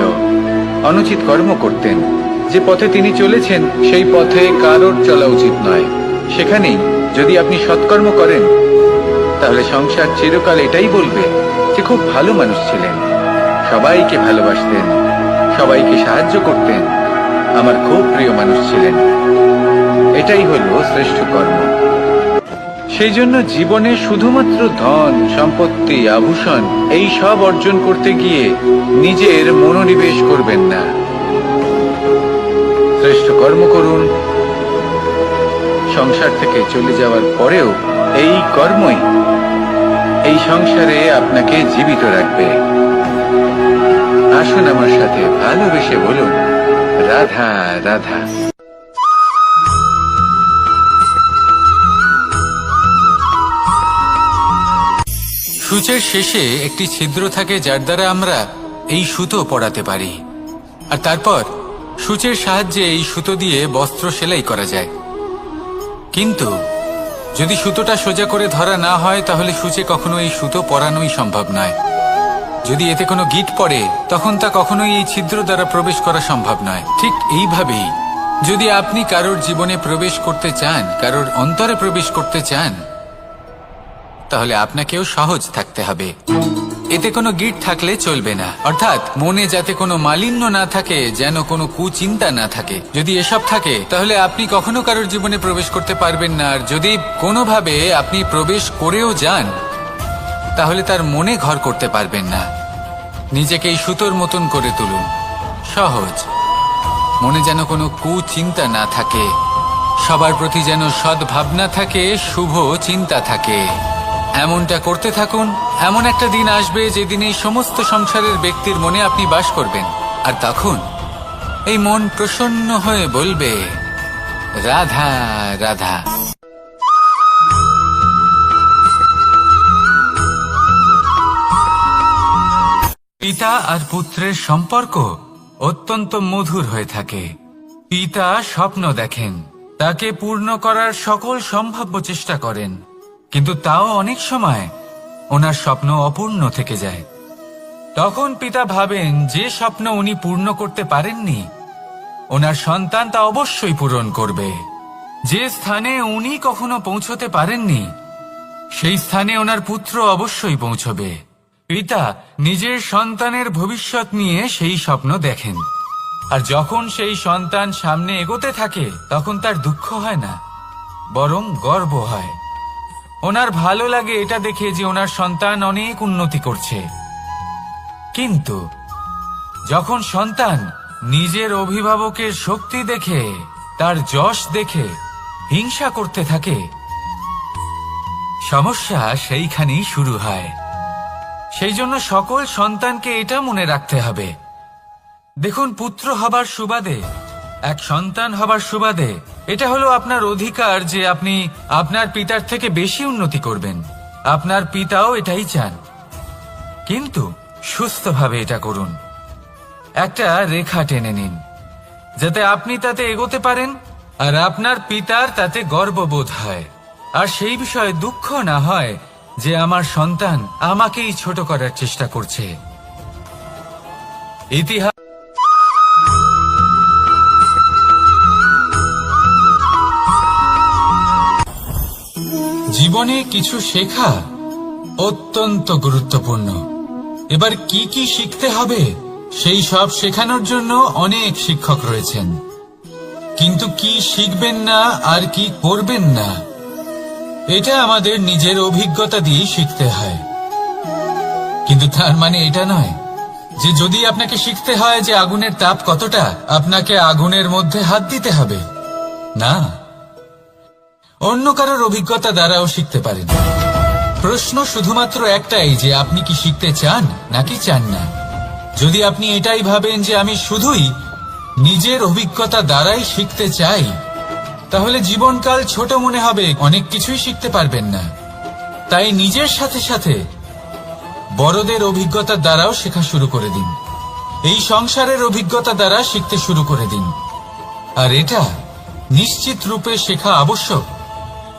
অনুচিত কর্ম করতেন। যে পথে তিনি চলেছেন, সেই পথে কারোর চলা উচিত নয়। সেখানেই যদি আপনি সৎকর্ম করেন, তাহলে সংসার চিরকাল এটাই বলবে যে খুব ভালো মানুষ ছিলেন, সবাইকে ভালোবাসতেন, সবাইকে সাহায্য করতেন, আমার খুব প্রিয় মানুষ ছিলেন। এটাই হলো শ্রেষ্ঠ কর্ম। সেই জন্য জীবনে শুধুমাত্র ধন সম্পত্তি, আভূষণ এই সব অর্জন করতে গিয়ে নিজের মনোনিবেশ করবেন না। শ্রেষ্ঠ কর্ম করুন। সংসার থেকে চলে যাওয়ার পরেও এই কর্মই এই সংসারে আপনাকে জীবিত রাখবে। আসুন আমার সাথে ভালোবেসে বলুন, রাধা রাধা। সূচের শেষে একটি ছিদ্র থাকে, যার দ্বারা আমরা এই সুতো পরাতে পারি। আর তারপর সূচের সাহায্যে এই সুতো দিয়ে বস্ত্র সেলাই করা যায়। কিন্তু যদি সুতোটা সোজা করে ধরা না হয়, তাহলে সূচে কখনো এই সুতো পরানোই সম্ভব নয়। যদি এতে কোনো গিঁট পড়ে, তখন তা কখনোই এই ছিদ্র দ্বারা প্রবেশ করা সম্ভব নয়। ঠিক এইভাবেই যদি আপনি কারোর জীবনে প্রবেশ করতে চান, কারোর অন্তরে প্রবেশ করতে চান, তাহলে আপনাকেও সহজ থাকতে হবে। এতে কোনো গিট থাকলে চলবে না, অর্থাৎ মনে যাতে কোনো মালিন্য না থাকে, যেন কোনো কুচিন্তা না থাকে। যদি এসব থাকে তাহলে আপনি কখনো কারোর জীবনে প্রবেশ করতে পারবেন না। আর যদি কোনোভাবে আপনি প্রবেশ করেও যান, তাহলে তার মনে ঘর করতে পারবেন না। নিজেকে এই সুতোর মতন করে তুলুন, সহজ। মনে যেন কোনো কুচিন্তা না থাকে, সবার প্রতি যেন সদ্ভাবনা থাকে, শুভ চিন্তা থাকে। এমনটা করতে থাকুন। এমন একটা দিন আসবে যেদিন এই সমস্ত সংসারের ব্যক্তির মনে আপনি বাস করবেন, আর তখন এই মন প্রসন্ন হয়ে বলবে, রাধা রাধা। পিতা আর পুত্রের সম্পর্ক অত্যন্ত মধুর হয়ে থাকে। পিতা স্বপ্ন দেখেন, তাকে পূর্ণ করার সকল সম্ভাব্য চেষ্টা করেন, কিন্তু তাও অনেক সময় ওনার স্বপ্ন অপূর্ণ থেকে যায়। তখন পিতা ভাবেন যে স্বপ্ন উনি পূর্ণ করতে পারেননি, ওনার সন্তান তা অবশ্যই পূরণ করবে। যে স্থানে উনি কখনো পৌঁছতে পারেননি, সেই স্থানে ওনার পুত্র অবশ্যই পৌঁছবে। পিতা নিজের সন্তানের ভবিষ্যৎ নিয়ে সেই স্বপ্ন দেখেন, আর যখন সেই সন্তান সামনে এগোতে থাকে তখন তার দুঃখ হয় না, বরং গর্ব হয়। ওনার ভালো লাগে এটা দেখে যে ওনার সন্তান অনেক উন্নতি করছে। কিন্তু যখন সন্তান নিজের অভিভাবকের শক্তি দেখে, তার যশ দেখে হিংসা করতে থাকে, সমস্যা সেইখানেই শুরু হয়। সেই জন্য সকল সন্তানকে এটা মনে রাখতে হবে, দেখুন, পুত্র হবার সুবাদে, এক সন্তান হবার সুবাদে এটা হলো আপনার অধিকার যে আপনি আপনার পিতার থেকে বেশি উন্নতি করবেন। আপনার পিতাও এটাই চান, কিন্তু সুস্থভাবে এটা করুন। একটা রেখা টেনে নিন, যাতে আপনি তাতে এগোতে পারেন আর আপনার পিতার তাতে গর্ববোধ হয়, আর সেই বিষয়ে দুঃখ না হয় যে আমার সন্তান আমাকেই ছোট করার চেষ্টা করছে। ইতিহাস জীবনে কিছু শেখা অত্যন্ত গুরুত্বপূর্ণ। এবার কি কি শিখতে হবে সেই সব শেখানোর জন্য অনেক শিক্ষক রয়েছেন, কিন্তু কি শিখবেন না আর কি করবেন না, এটা আমাদের নিজের অভিজ্ঞতা দিয়ে শিখতে হয়। কিন্তু তার মানে এটা নয় যে যদি আপনাকে শিখতে হয় যে আগুনের তাপ কতটা, আপনাকে আগুনের মধ্যে হাত দিতে হবে। না, অন্য কারোর অভিজ্ঞতা দ্বারাও শিখতে পারেন। প্রশ্ন শুধুমাত্র একটাই যে আপনি কি শিখতে চান নাকি চান না। যদি আপনি এটাই ভাবেন যে আমি শুধুই নিজের অভিজ্ঞতা দ্বারাই শিখতে চাই, তাহলে জীবনকাল ছোট মনে হবে, অনেক কিছুই শিখতে পারবেন না। তাই নিজের সাথে সাথে বড়দের অভিজ্ঞতা দ্বারাও শেখা শুরু করে দিন। এই সংসারের অভিজ্ঞতা দ্বারা শিখতে শুরু করে দিন। আর এটা নিশ্চিত রূপে শেখা আবশ্যক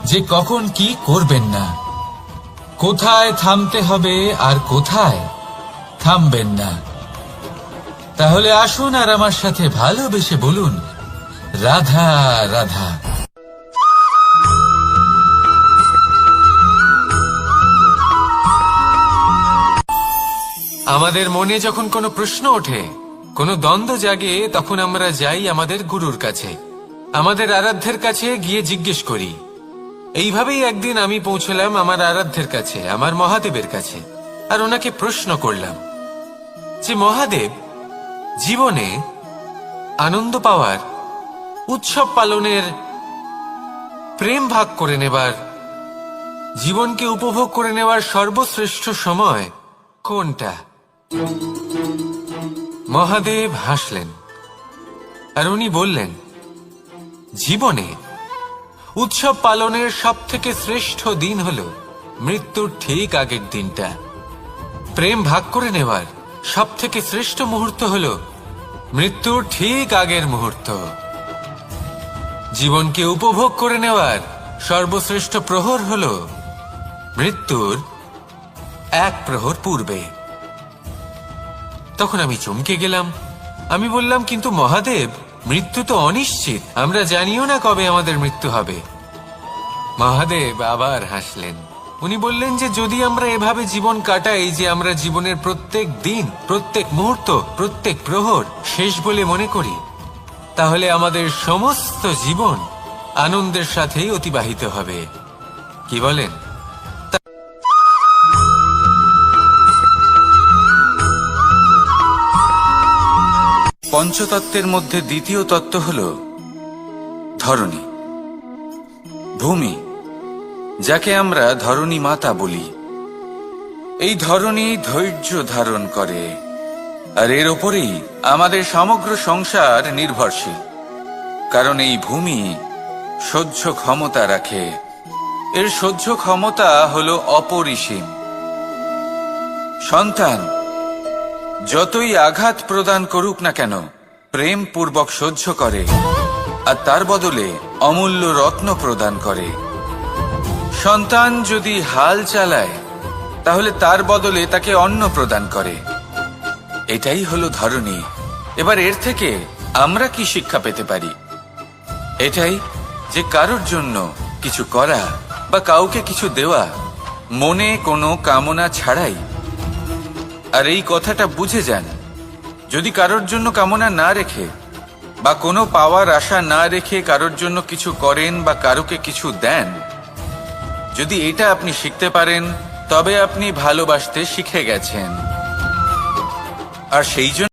যে কখন কি করবেন না, কোথায় থামতে হবে আর কোথায় থামবেন না। তাহলে আসুন আর আমার সাথে ভালোবেসে বলুন, রাধা রাধা। আমাদের মনে যখন কোনো প্রশ্ন ওঠে, কোনো দ্বন্দ্ব জাগে, তখন আমরা যাই আমাদের গুরুর কাছে, আমাদের আরাধ্যের কাছে গিয়ে জিজ্ঞেস করি। এইভাবেই একদিন আমি পৌঁছলাম আমার আরাধ্যের কাছে, আমার মহাদেবের কাছে, আর ওনাকে প্রশ্ন করলাম যে মহাদেব, জীবনে আনন্দ পাওয়ার, উৎসব পালনের, প্রেম ভাগ করে নেবার, জীবনকে উপভোগ করে নেওয়ার সর্বশ্রেষ্ঠ সময় কোনটা? মহাদেব হাসলেন আর উনি বললেন, জীবনে উৎসব পালনের সবথেকে শ্রেষ্ঠ দিন হল মৃত্যুর ঠিক আগের দিনটা। প্রেম ভাগ করে নেওয়ার সবথেকে শ্রেষ্ঠ মুহূর্ত হল মৃত্যুর ঠিক আগের মুহূর্ত। জীবনকে উপভোগ করে নেওয়ার সর্বশ্রেষ্ঠ প্রহর হল মৃত্যুর এক প্রহর পূর্বে। তখন আমি চমকে গেলাম। আমি বললাম, কিন্তু মহাদেব, মৃত্যু তো অনিশ্চিত, আমরা জানিও না কবে আমাদের মৃত্যু হবে। মহাদেব আবার হাসলেন। উনি বললেন যে যদি আমরা এভাবে জীবন কাটাই যে আমরা জীবনের প্রত্যেক দিন, প্রত্যেক মুহূর্ত, প্রত্যেক প্রহর শেষ বলে মনে করি, তাহলে আমাদের সমস্ত জীবন আনন্দের সাথেই অতিবাহিত হবে। কি বলেন? পঞ্চতত্ত্বের মধ্যে দ্বিতীয় তত্ত্ব হল ধরণী, ভূমি, যাকে আমরা ধরণী মাতা বলি। এই ধরণী ধৈর্য ধারণ করে, আর এর ওপরেই আমাদের সমগ্র সংসার নির্ভরশীল। কারণ এই ভূমি সহ্য ক্ষমতা রাখে, এর সহ্য ক্ষমতা হল অপরিসীম। সন্তান যতই আঘাত প্রদান করুক না কেন, প্রেম পূর্বক সহ্য করে, আর তার বদলে অমূল্য রত্ন প্রদান করে। সন্তান যদি হাল চালায়, তাহলে তার বদলে তাকে অন্ন প্রদান করে। এটাই হলো ধরণী। এবার এর থেকে আমরা কি শিক্ষা পেতে পারি? এটাই যে কারোর জন্য কিছু করা বা কাউকে কিছু দেওয়া মনে কোনো কামনা ছাড়াই। আর এই কথাটা বুঝে যান, যদি কারোর জন্য কামনা না রেখে বা কোনো পাওয়ার আশা না রেখে কারোর জন্য কিছু করেন বা কারোকে কিছু দেন, যদি এটা আপনি শিখতে পারেন, তবে আপনি ভালোবাসতে শিখে গেছেন। আর সেই জন্য